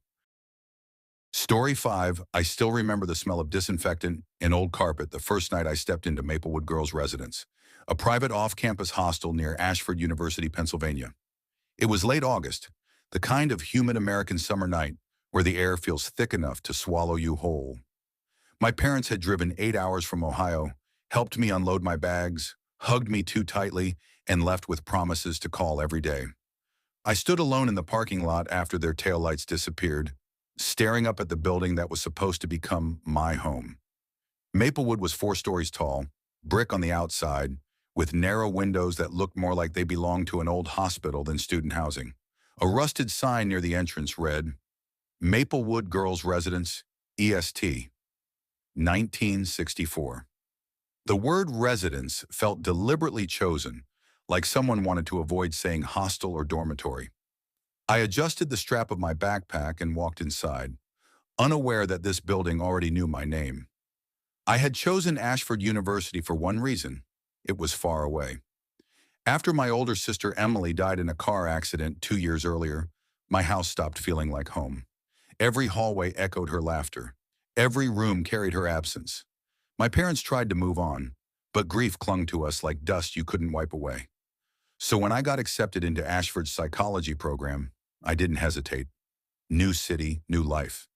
Story 5, I still remember the smell of disinfectant and old carpet the first night I stepped into Maplewood Girls' Residence, a private off-campus hostel near Ashford University, Pennsylvania. It was late August, the kind of humid American summer night where the air feels thick enough to swallow you whole. My parents had driven 8 hours from Ohio, helped me unload my bags, hugged me too tightly, and left with promises to call every day. I stood alone in the parking lot after their taillights disappeared, staring up at the building that was supposed to become my home. Maplewood was 4 stories tall, brick on the outside, with narrow windows that looked more like they belonged to an old hospital than student housing. A rusted sign near the entrance read, Maplewood Girls' Residence, EST, 1964. The word residence felt deliberately chosen, like someone wanted to avoid saying hostel or dormitory. I adjusted the strap of my backpack and walked inside, unaware that this building already knew my name. I had chosen Ashford University for one reason: it was far away. After my older sister Emily died in a car accident 2 years earlier, my house stopped feeling like home. Every hallway echoed her laughter. Every room carried her absence. My parents tried to move on, but grief clung to us like dust you couldn't wipe away. So when I got accepted into Ashford's psychology program, I didn't hesitate. New city, new life.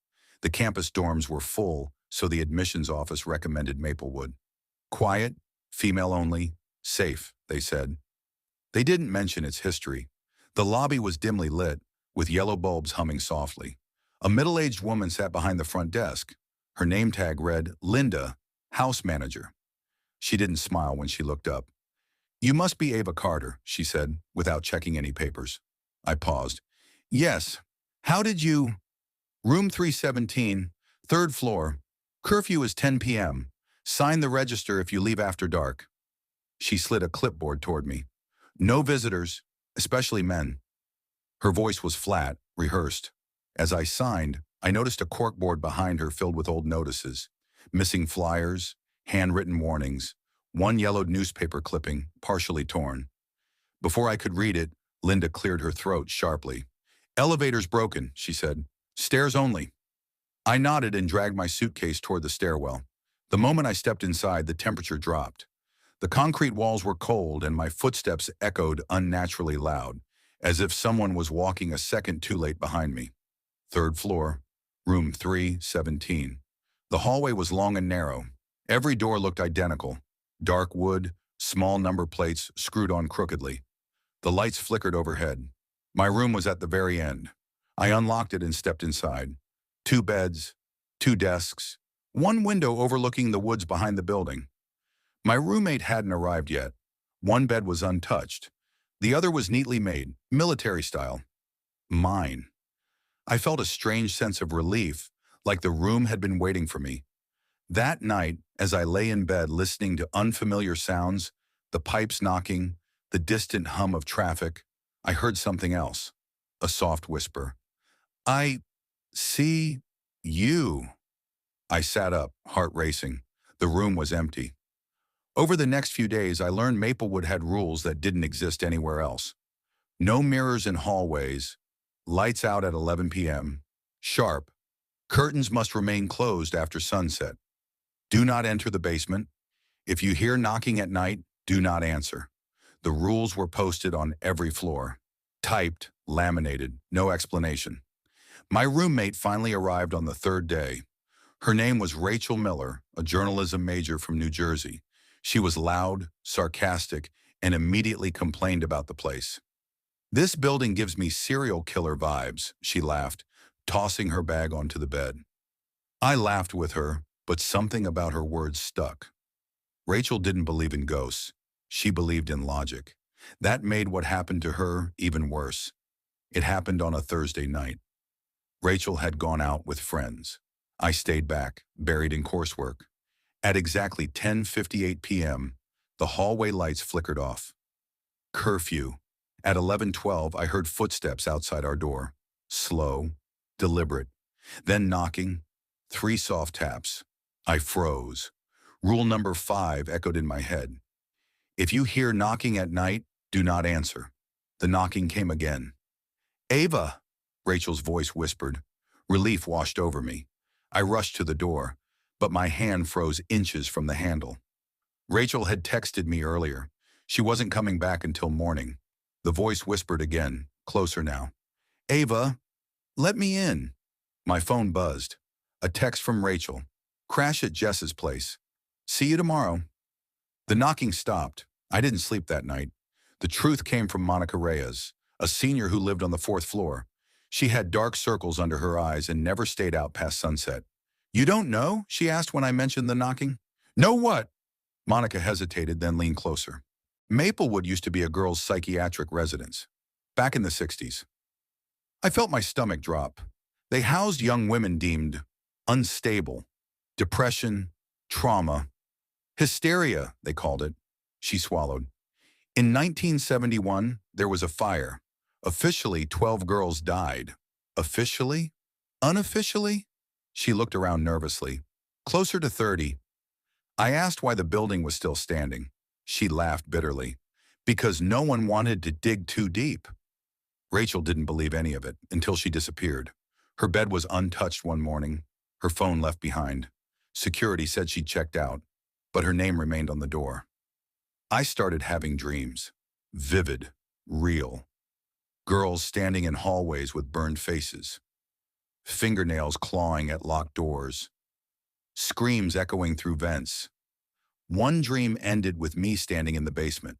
The campus dorms were full, so the admissions office recommended Maplewood. Quiet, female only, safe, they said. They didn't mention its history. The lobby was dimly lit, with yellow bulbs humming softly. A middle-aged woman sat behind the front desk. Her name tag read, Linda, house manager. She didn't smile when she looked up. You must be Ava Carter, she said, without checking any papers. I paused. Yes. How did you? Room 317, 3rd floor. Curfew is 10 p.m. Sign the register if you leave after dark. She slid a clipboard toward me. No visitors, especially men. Her voice was flat, rehearsed. As I signed, I noticed a corkboard behind her filled with old notices, missing flyers, handwritten warnings, one yellowed newspaper clipping, partially torn. Before I could read it, Linda cleared her throat sharply. Elevator's broken, she said. Stairs only. I nodded and dragged my suitcase toward the stairwell. The moment I stepped inside, the temperature dropped. The concrete walls were cold and my footsteps echoed unnaturally loud, as if someone was walking a second too late behind me. 3rd floor, room 317. The hallway was long and narrow. Every door looked identical. Dark wood, small number plates screwed on crookedly. The lights flickered overhead. My room was at the very end. I unlocked it and stepped inside. 2 beds, 2 desks, one window overlooking the woods behind the building. My roommate hadn't arrived yet. One bed was untouched. The other was neatly made, military style. Mine. I felt a strange sense of relief, like the room had been waiting for me. That night, as I lay in bed listening to unfamiliar sounds, the pipes knocking, the distant hum of traffic, I heard something else, a soft whisper. I see you. I sat up, heart racing. The room was empty. Over the next few days, I learned Maplewood had rules that didn't exist anywhere else. No mirrors in hallways, lights out at 11 p.m., sharp. Curtains must remain closed after sunset. Do not enter the basement. If you hear knocking at night, do not answer. The rules were posted on every floor. Typed, laminated, no explanation. My roommate finally arrived on the 3rd day. Her name was Rachel Miller, a journalism major from New Jersey. She was loud, sarcastic, and immediately complained about the place. "This building gives me serial killer vibes," she laughed, tossing her bag onto the bed. I laughed with her, but something about her words stuck. Rachel didn't believe in ghosts. She believed in logic. That made what happened to her even worse. It happened on a Thursday night. Rachel had gone out with friends. I stayed back, buried in coursework. At exactly 10:58 p.m., the hallway lights flickered off. Curfew. At 11:12, I heard footsteps outside our door. Slow, deliberate. Then knocking. 3 soft taps. I froze. Rule number 5 echoed in my head. If you hear knocking at night, do not answer. The knocking came again. "Ava," Rachel's voice whispered. Relief washed over me. I rushed to the door, but my hand froze inches from the handle. Rachel had texted me earlier. She wasn't coming back until morning. The voice whispered again, closer now. "Ava, let me in." My phone buzzed. A text from Rachel. "Crash at Jess's place. See you tomorrow." The knocking stopped. I didn't sleep that night. The truth came from Monica Reyes, a senior who lived on the 4th floor. She had dark circles under her eyes and never stayed out past sunset. "You don't know?" she asked when I mentioned the knocking. "Know what?" Monica hesitated, then leaned closer. "Maplewood used to be a girls' psychiatric residence. Back in the 60s. I felt my stomach drop. They housed young women deemed unstable, depression, trauma, hysteria, they called it. She swallowed. In 1971, there was a fire. Officially, 12 girls died. Officially? Unofficially? She looked around nervously. Closer to 30. I asked why the building was still standing. She laughed bitterly. Because no one wanted to dig too deep. Rachel didn't believe any of it until she disappeared. Her bed was untouched one morning. Her phone left behind. Security said she'd checked out, but her name remained on the door. I started having dreams. Vivid, real. Girls standing in hallways with burned faces. Fingernails clawing at locked doors. Screams echoing through vents. One dream ended with me standing in the basement.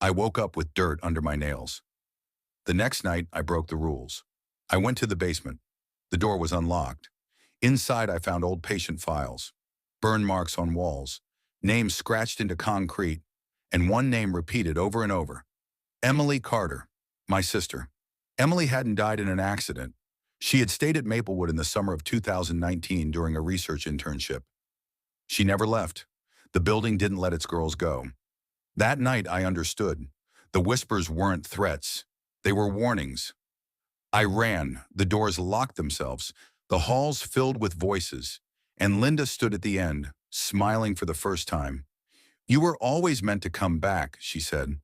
I woke up with dirt under my nails. The next night, I broke the rules. I went to the basement. The door was unlocked. Inside, I found old patient files, burn marks on walls, names scratched into concrete, and one name repeated over and over. Emily Carter, my sister. Emily hadn't died in an accident. She had stayed at Maplewood in the summer of 2019 during a research internship. She never left. The building didn't let its girls go. That night, I understood. The whispers weren't threats. They were warnings. I ran. The doors locked themselves. The halls filled with voices. And Linda stood at the end, smiling for the first time. "You were always meant to come back," she said.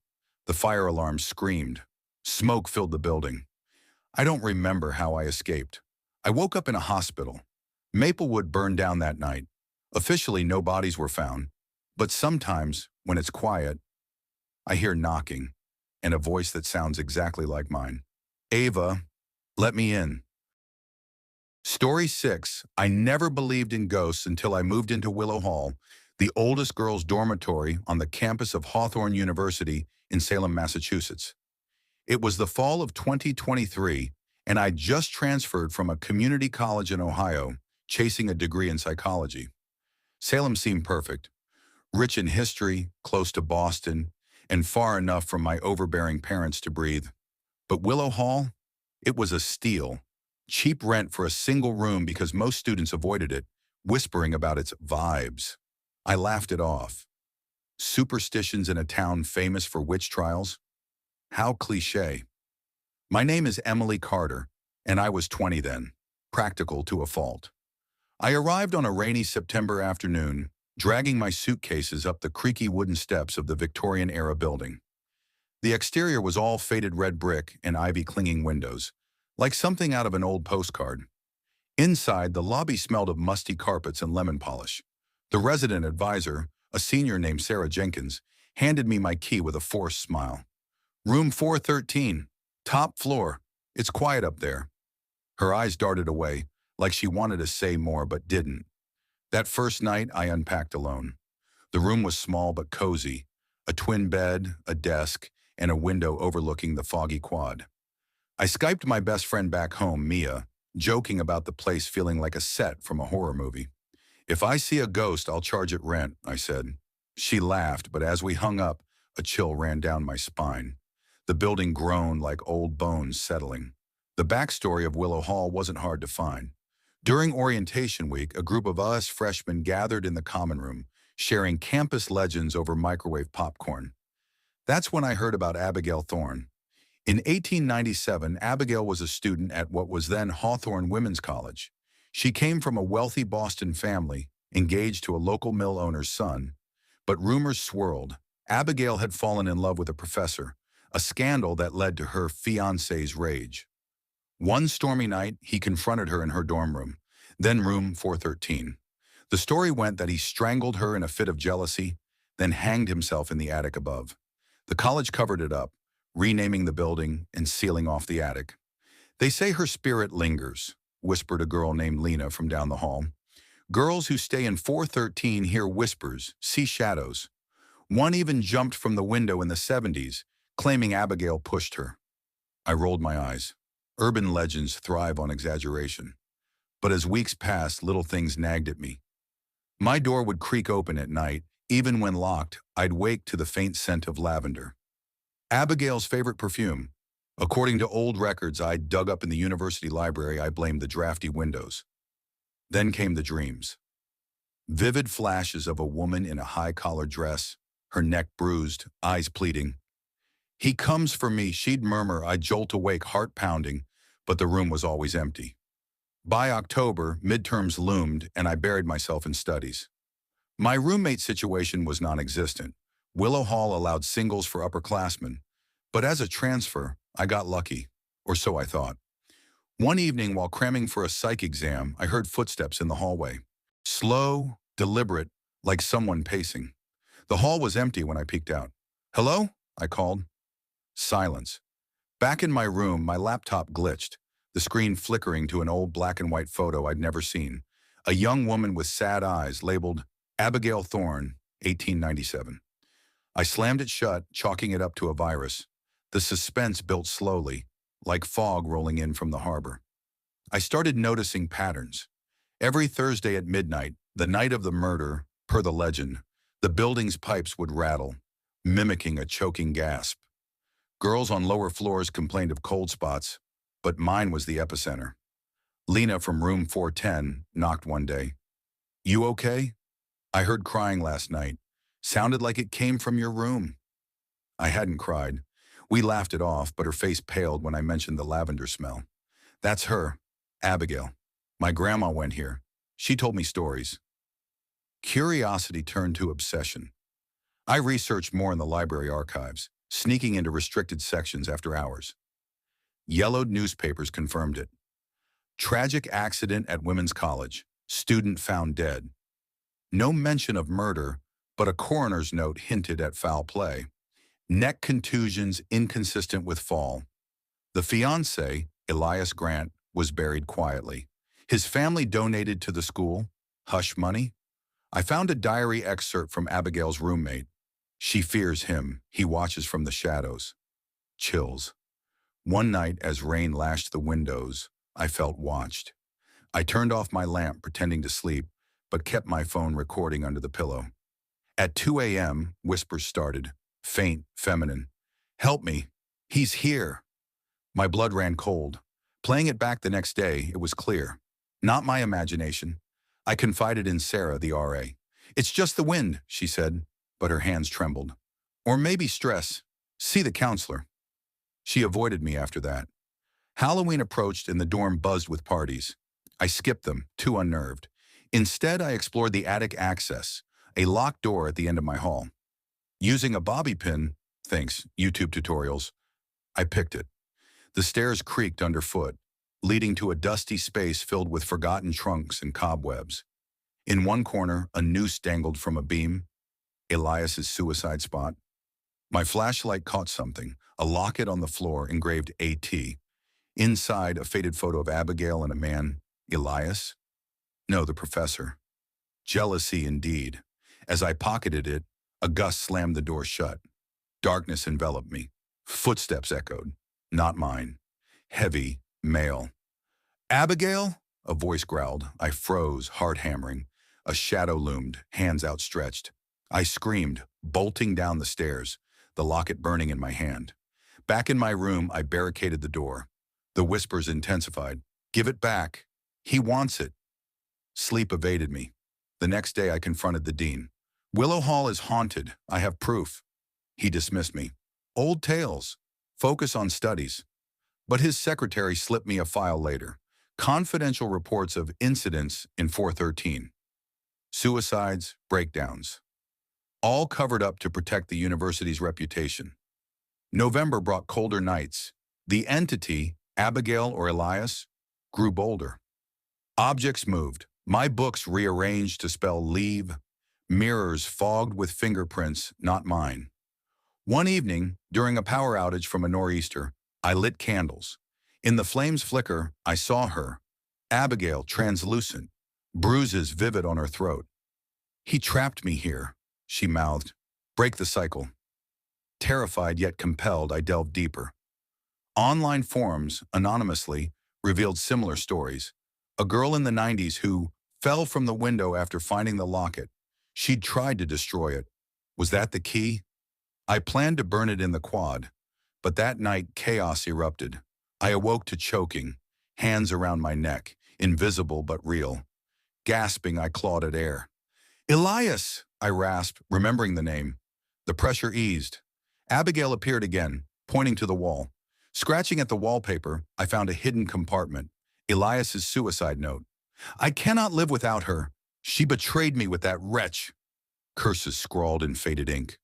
The fire alarm screamed. Smoke filled the building. I don't remember how I escaped. I woke up in a hospital. Maplewood burned down that night. Officially, no bodies were found. But sometimes, when it's quiet, I hear knocking, and a voice that sounds exactly like mine. "Ava, let me in." Story 6. I never believed in ghosts until I moved into Willow Hall, the oldest girls' dormitory on the campus of Hawthorne University in Salem, Massachusetts. It was the fall of 2023, and I just transferred from a community college in Ohio, chasing a degree in psychology. Salem seemed perfect. Rich in history, close to Boston, and far enough from my overbearing parents to breathe. But Willow Hall? It was a steal. Cheap rent for a single room because most students avoided it, whispering about its vibes. I laughed it off. Superstitions in a town famous for witch trials? How cliché. My name is Emily Carter, and I was 20 then, practical to a fault. I arrived on a rainy September afternoon, dragging my suitcases up the creaky wooden steps of the Victorian-era building. The exterior was all faded red brick and ivy-clinging windows, like something out of an old postcard. Inside, the lobby smelled of musty carpets and lemon polish. The resident advisor, a senior named Sarah Jenkins, handed me my key with a forced smile. "Room 413, top floor. It's quiet up there." Her eyes darted away, like she wanted to say more but didn't. That first night, I unpacked alone. The room was small but cozy, a twin bed, a desk, and a window overlooking the foggy quad. I Skyped my best friend back home, Mia, joking about the place feeling like a set from a horror movie. "If I see a ghost, I'll charge it rent," I said. She laughed, but as we hung up, a chill ran down my spine. The building groaned like old bones settling. The backstory of Willow Hall wasn't hard to find. During orientation week, a group of us freshmen gathered in the common room, sharing campus legends over microwave popcorn. That's when I heard about Abigail Thorne. In 1897, Abigail was a student at what was then Hawthorne Women's College. She came from a wealthy Boston family, engaged to a local mill owner's son. But rumors swirled. Abigail had fallen in love with a professor, a scandal that led to her fiancé's rage. One stormy night, he confronted her in her dorm room, then room 413. The story went that he strangled her in a fit of jealousy, then hanged himself in the attic above. The college covered it up, renaming the building and sealing off the attic. "They say her spirit lingers," whispered a girl named Lena from down the hall. "Girls who stay in 413 hear whispers, see shadows. One even jumped from the window in the 70s, claiming Abigail pushed her." I rolled my eyes. Urban legends thrive on exaggeration. But as weeks passed, little things nagged at me. My door would creak open at night. Even when locked, I'd wake to the faint scent of lavender. Abigail's favorite perfume. According to old records I'd dug up in the university library, I blamed the drafty windows. Then came the dreams. Vivid flashes of a woman in a high-collared dress, her neck bruised, eyes pleading. "He comes for me," she'd murmur. I'd jolt awake, heart pounding, but the room was always empty. By October, midterms loomed, and I buried myself in studies. My roommate situation was non-existent. Willow Hall allowed singles for upperclassmen, but as a transfer, I got lucky, or so I thought. One evening, while cramming for a psych exam, I heard footsteps in the hallway. Slow, deliberate, like someone pacing. The hall was empty when I peeked out. "Hello?" I called. Silence. Back in my room, my laptop glitched, the screen flickering to an old black and white photo I'd never seen. A young woman with sad eyes, labeled Abigail Thorne, 1897. I slammed it shut, chalking it up to a virus. The suspense built slowly, like fog rolling in from the harbor. I started noticing patterns. Every Thursday at midnight, the night of the murder, per the legend, the building's pipes would rattle, mimicking a choking gasp. Girls on lower floors complained of cold spots, but mine was the epicenter. Lena from room 410 knocked one day. "You okay?" "I heard crying last night. Sounded like it came from your room." I hadn't cried. We laughed it off, but her face paled when I mentioned the lavender smell. "That's her, Abigail. My grandma went here. She told me stories." Curiosity turned to obsession. I researched more in the library archives, sneaking into restricted sections after hours. Yellowed newspapers confirmed it. Tragic accident at Women's College. Student found dead. No mention of murder, but a coroner's note hinted at foul play. Neck contusions inconsistent with fall. The fiancé, Elias Grant, was buried quietly. His family donated to the school. Hush money? I found a diary excerpt from Abigail's roommate. "She fears him. He watches from the shadows." Chills. One night, as rain lashed the windows, I felt watched. I turned off my lamp, pretending to sleep, but kept my phone recording under the pillow. At 2 a.m., whispers started, faint, feminine. "Help me. He's here." My blood ran cold. Playing it back the next day, it was clear. Not my imagination. I confided in Sarah, the RA. "It's just the wind," she said, but her hands trembled. "Or maybe stress. See the counselor." She avoided me after that. Halloween approached and the dorm buzzed with parties. I skipped them, too unnerved. Instead, I explored the attic access, a locked door at the end of my hall. Using a bobby pin, thanks, YouTube tutorials, I picked it. The stairs creaked underfoot, leading to a dusty space filled with forgotten trunks and cobwebs. In one corner, a noose dangled from a beam, Elias's suicide spot. My flashlight caught something, a locket on the floor engraved AT. Inside, a faded photo of Abigail and a man, Elias? No, the professor. Jealousy indeed. As I pocketed it, A gust slammed the door shut. Darkness enveloped me. Footsteps echoed. Not mine. Heavy, male. "Abigail?" A voice growled. I froze, heart hammering. A shadow loomed, hands outstretched. I screamed, bolting down the stairs, the locket burning in my hand. Back in my room, I barricaded the door. The whispers intensified. "Give it back. He wants it." Sleep evaded me. The next day, I confronted the dean. "Willow Hall is haunted. I have proof." He dismissed me. "Old tales. Focus on studies." But his secretary slipped me a file later. Confidential reports of incidents in 413. Suicides, breakdowns. All covered up to protect the university's reputation. November brought colder nights. The entity, Abigail or Elias, grew bolder. Objects moved. My books rearranged to spell leave. Mirrors fogged with fingerprints, not mine. One evening, during a power outage from a nor'easter, I lit candles. In the flames' flicker, I saw her, Abigail, translucent, bruises vivid on her throat. "He trapped me here," she mouthed. "Break the cycle." Terrified yet compelled, I delved deeper. Online forums, anonymously, revealed similar stories. A girl in the 90s who fell from the window after finding the locket. She'd tried to destroy it. Was that the key? I planned to burn it in the quad, but that night chaos erupted. I awoke to choking, hands around my neck, invisible but real. Gasping, I clawed at air. "Elias!" I rasped, remembering the name. The pressure eased. Abigail appeared again, pointing to the wall. Scratching at the wallpaper, I found a hidden compartment. Elias's suicide note. "I cannot live without her. She betrayed me with that wretch." Curses scrawled in faded ink.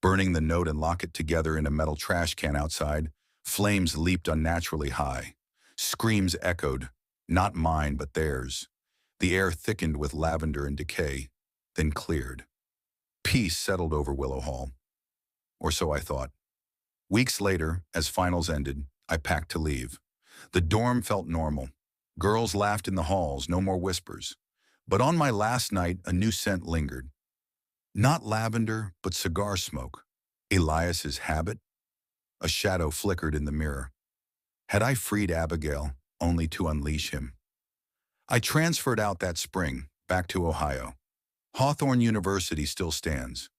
Burning the note and locket together in a metal trash can outside, flames leaped unnaturally high. Screams echoed, not mine but theirs. The air thickened with lavender and decay, then cleared. Peace settled over Willow Hall. Or so I thought. Weeks later, as finals ended, I packed to leave. The dorm felt normal. Girls laughed in the halls, no more whispers. But on my last night, a new scent lingered. Not lavender, but cigar smoke. Elias's habit? A shadow flickered in the mirror. Had I freed Abigail only to unleash him? I transferred out that spring, back to Ohio. Hawthorne University still stands.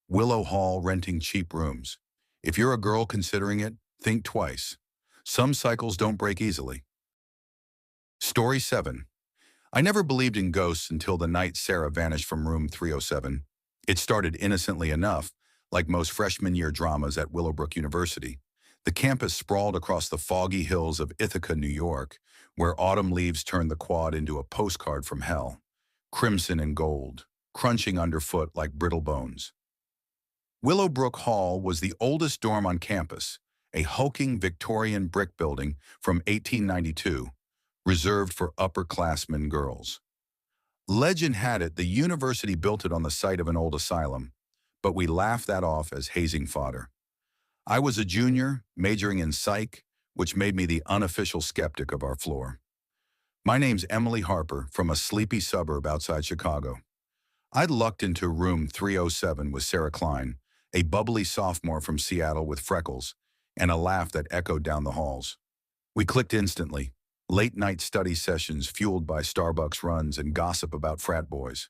Willow Hall renting cheap rooms. If you're a girl considering it, think twice. Some cycles don't break easily. Story 7. I never believed in ghosts until the night Sarah vanished from room 307. It started innocently enough, like most freshman year dramas at Willowbrook University. The campus sprawled across the foggy hills of Ithaca, New York, where autumn leaves turned the quad into a postcard from hell. Crimson and gold, crunching underfoot like brittle bones. Willowbrook Hall was the oldest dorm on campus, a hulking Victorian brick building from 1892, reserved for upperclassmen girls. Legend had it the university built it on the site of an old asylum, but we laughed that off as hazing fodder. I was a junior, majoring in psych, which made me the unofficial skeptic of our floor. My name's Emily Harper, from a sleepy suburb outside Chicago. I'd lucked into room 307 with Sarah Klein, a bubbly sophomore from Seattle with freckles, and a laugh that echoed down the halls. We clicked instantly, late-night study sessions fueled by Starbucks runs and gossip about frat boys.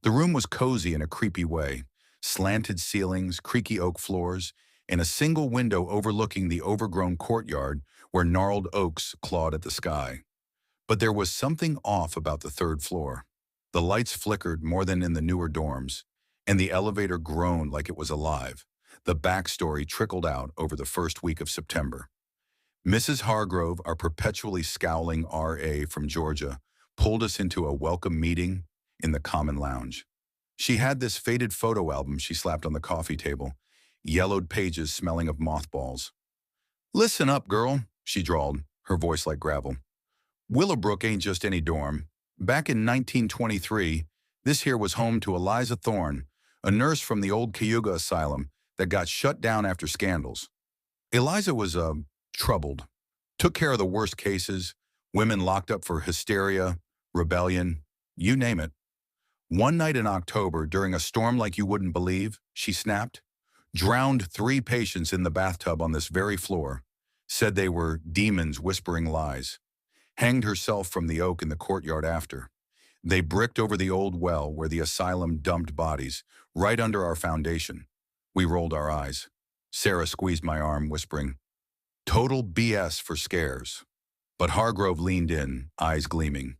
The room was cozy in a creepy way, slanted ceilings, creaky oak floors, and a single window overlooking the overgrown courtyard where gnarled oaks clawed at the sky. But there was something off about the third floor. The lights flickered more than in the newer dorms, and the elevator groaned like it was alive. The backstory trickled out over the first week of September. Mrs. Hargrove, our perpetually scowling RA from Georgia, pulled us into a welcome meeting in the common lounge. She had this faded photo album she slapped on the coffee table, yellowed pages smelling of mothballs. "Listen up, girl," she drawled, her voice like gravel. "Willowbrook ain't just any dorm. Back in 1923, this here was home to Eliza Thorne, a nurse from the old Cayuga Asylum that got shut down after scandals. Eliza was, troubled. Took care of the worst cases, women locked up for hysteria, rebellion, you name it. One night in October, during a storm like you wouldn't believe, she snapped, drowned 3 patients in the bathtub on this very floor, said they were demons whispering lies, hanged herself from the oak in the courtyard after. They bricked over the old well where the asylum dumped bodies, right under our foundation. We rolled our eyes. Sarah squeezed my arm, whispering, "Total BS for scares." But Hargrove leaned in, eyes gleaming.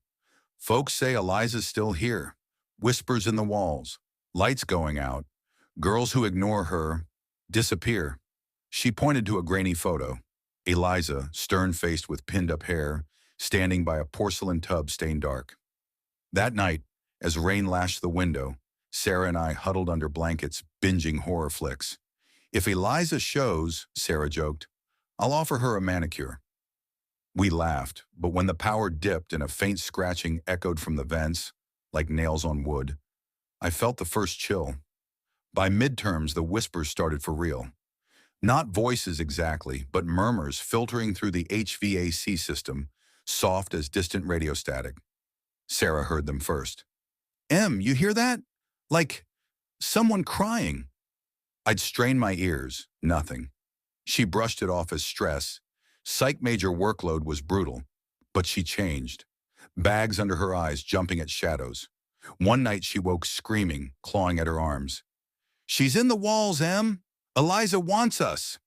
"Folks say Eliza's still here. Whispers in the walls. Lights going out. Girls who ignore her disappear." She pointed to a grainy photo. Eliza, stern-faced with pinned-up hair, standing by a porcelain tub stained dark. That night, as rain lashed the window, Sarah and I huddled under blankets, binging horror flicks. "If Eliza shows," Sarah joked, "I'll offer her a manicure." We laughed, but when the power dipped and a faint scratching echoed from the vents, like nails on wood, I felt the first chill. By midterms, the whispers started for real. Not voices exactly, but murmurs filtering through the HVAC system, soft as distant radio static. Sarah heard them first. You hear that? Like someone crying." I'd strained my ears, nothing. She brushed it off as stress. Psych major workload was brutal, but she changed. Bags under her eyes, jumping at shadows. One night she woke screaming, clawing at her arms. "She's in the walls, Em. Eliza wants us."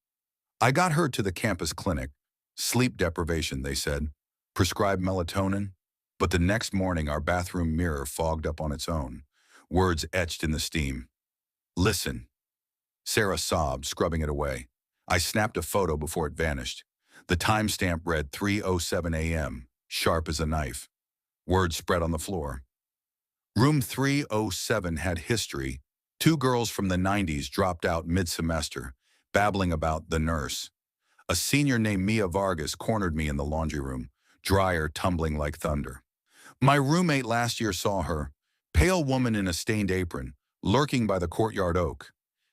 I got her to the campus clinic. Sleep deprivation, they said. Prescribed melatonin. But the next morning our bathroom mirror fogged up on its own. Words etched in the steam. "Listen." Sarah sobbed, scrubbing it away. I snapped a photo before it vanished. The timestamp read 3:07 a.m., sharp as a knife. Words spread on the floor. Room 307 had history. 2 girls from the 90s dropped out mid-semester, babbling about the nurse. A senior named Mia Vargas cornered me in the laundry room, dryer tumbling like thunder. My roommate last year saw her, pale woman in a stained apron, lurking by the courtyard oak.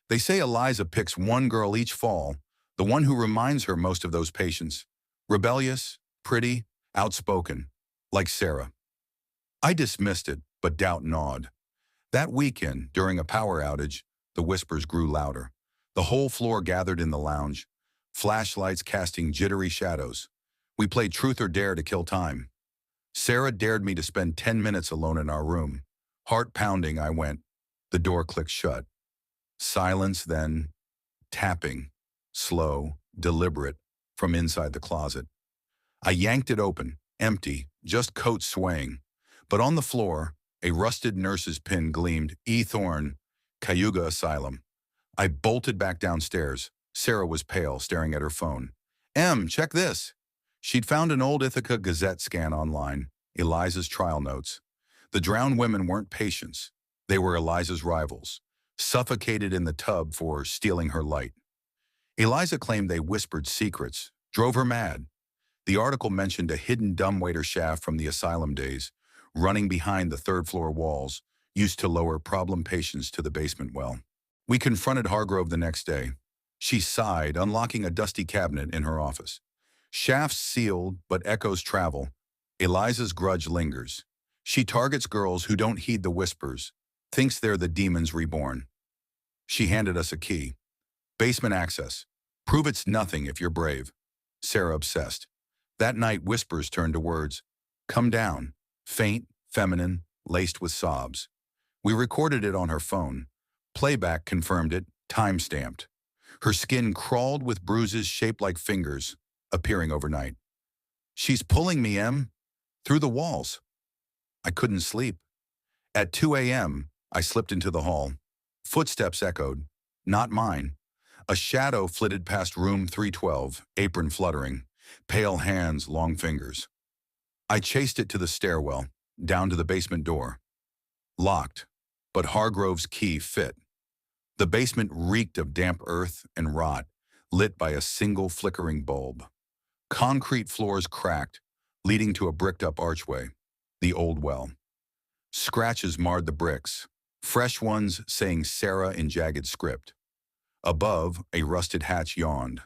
They say Eliza picks one girl each fall, the one who reminds her most of those patients. Rebellious, pretty, outspoken, like Sarah. I dismissed it, but doubt gnawed. That weekend, during a power outage, the whispers grew louder. The whole floor gathered in the lounge, flashlights casting jittery shadows. We played truth or dare to kill time. Sarah dared me to spend 10 minutes alone in our room. Heart pounding, I went. The door clicked shut. Silence, then tapping, slow, deliberate, from inside the closet. I yanked it open, empty, just coats swaying. But on the floor, a rusted nurse's pin gleamed, E. Thorne, Cayuga Asylum. I bolted back downstairs. Sarah was pale, staring at her phone. Check this." She'd found an old Ithaca Gazette scan online, Eliza's trial notes. The drowned women weren't patients. They were Eliza's rivals, suffocated in the tub for stealing her light. Eliza claimed they whispered secrets, drove her mad. The article mentioned a hidden dumbwaiter shaft from the asylum days, running behind the third-floor walls, used to lower problem patients to the basement well. We confronted Hargrove the next day. She sighed, unlocking a dusty cabinet in her office. Shafts sealed, but echoes travel. Eliza's grudge lingers. She targets girls who don't heed the whispers, thinks they're the demons reborn. She handed us a key. "Basement access. Prove it's nothing if you're brave." Sarah obsessed. That night, whispers turned to words. "Come down." Faint, feminine, laced with sobs. We recorded it on her phone. Playback confirmed it, time-stamped. Her skin crawled with bruises shaped like fingers, appearing overnight. "She's pulling me, through the walls." I couldn't sleep. At 2 a.m., I slipped into the hall. Footsteps echoed. Not mine. A shadow flitted past room 312, apron fluttering, pale hands, long fingers. I chased it to the stairwell, down to the basement door. Locked, but Hargrove's key fit. The basement reeked of damp earth and rot, lit by a single flickering bulb. Concrete floors cracked, leading to a bricked-up archway, the old well. Scratches marred the bricks, fresh ones saying Sarah in jagged script. Above, a rusted hatch yawned.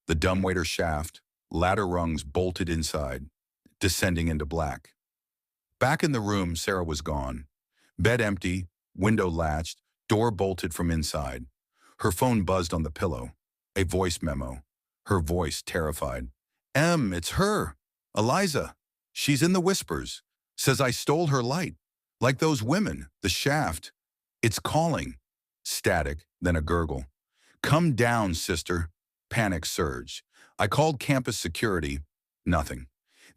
The dumbwaiter shaft, ladder rungs bolted inside, descending into black. Back in the room, Sarah was gone. Bed empty, window latched, door bolted from inside. Her phone buzzed on the pillow. A voice memo. Her voice terrified. It's her. Eliza. She's in the whispers. Says I stole her light. Like those women, the shaft. It's calling. Static, then a gurgle. Come down, sister. Panic surged. I called campus security. Nothing.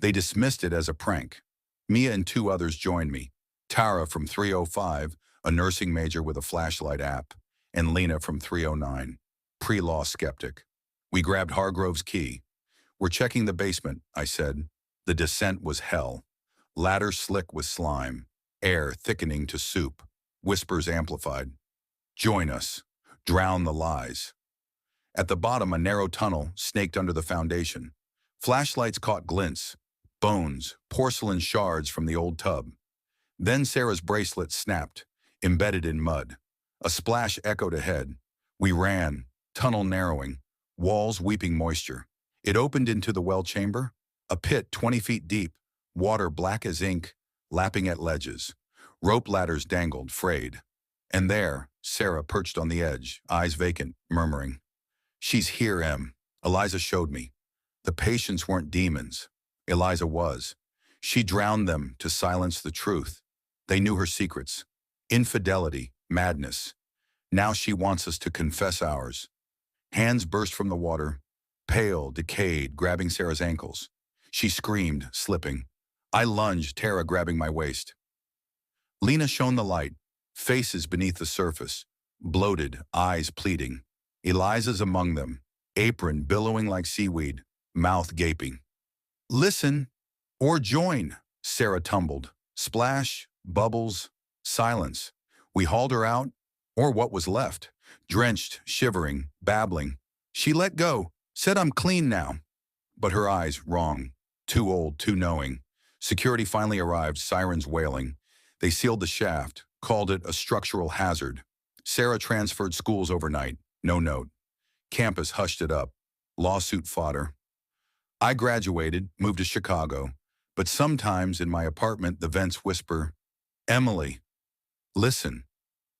They dismissed it as a prank. Mia and two others joined me. Tara from 305, a nursing major with a flashlight app, and Lena from 309, pre-law skeptic. We grabbed Hargrove's key. We're checking the basement, I said. The descent was hell. Ladder slick with slime. Air thickening to soup. Whispers amplified. Join us. Drown the lies. At the bottom, a narrow tunnel snaked under the foundation. Flashlights caught glints. Bones, porcelain shards from the old tub. Then Sarah's bracelet snapped, embedded in mud. A splash echoed ahead. We ran, tunnel narrowing, walls weeping moisture. It opened into the well chamber, a pit 20 feet deep, water black as ink, lapping at ledges. Rope ladders dangled, frayed. And there, Sarah perched on the edge, eyes vacant, murmuring. She's here, Em. Eliza showed me. The patients weren't demons. Eliza was. She drowned them to silence the truth. They knew her secrets. Infidelity, madness. Now she wants us to confess ours. Hands burst from the water, pale, decayed, grabbing Sarah's ankles. She screamed, slipping. I lunged, Tara grabbing my waist. Lena shone the light, faces beneath the surface, bloated, eyes pleading. Eliza's among them, apron billowing like seaweed, mouth gaping. Listen, or join, Sarah tumbled. Splash, bubbles, silence. We hauled her out, or what was left, drenched, shivering, babbling. She let go, said I'm clean now. But her eyes, wrong. Too old, too knowing. Security finally arrived, sirens wailing. They sealed the shaft, called it a structural hazard. Sarah transferred schools overnight, no note. Campus hushed it up. Lawsuit fodder. I graduated, moved to Chicago, but sometimes in my apartment the vents whisper, Emily, listen.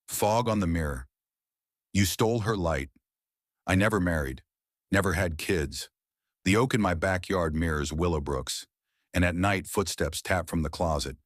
Fog on the mirror. You stole her light. I never married, never had kids. The oak in my backyard mirrors Willowbrooks, and at night footsteps tap from the closet.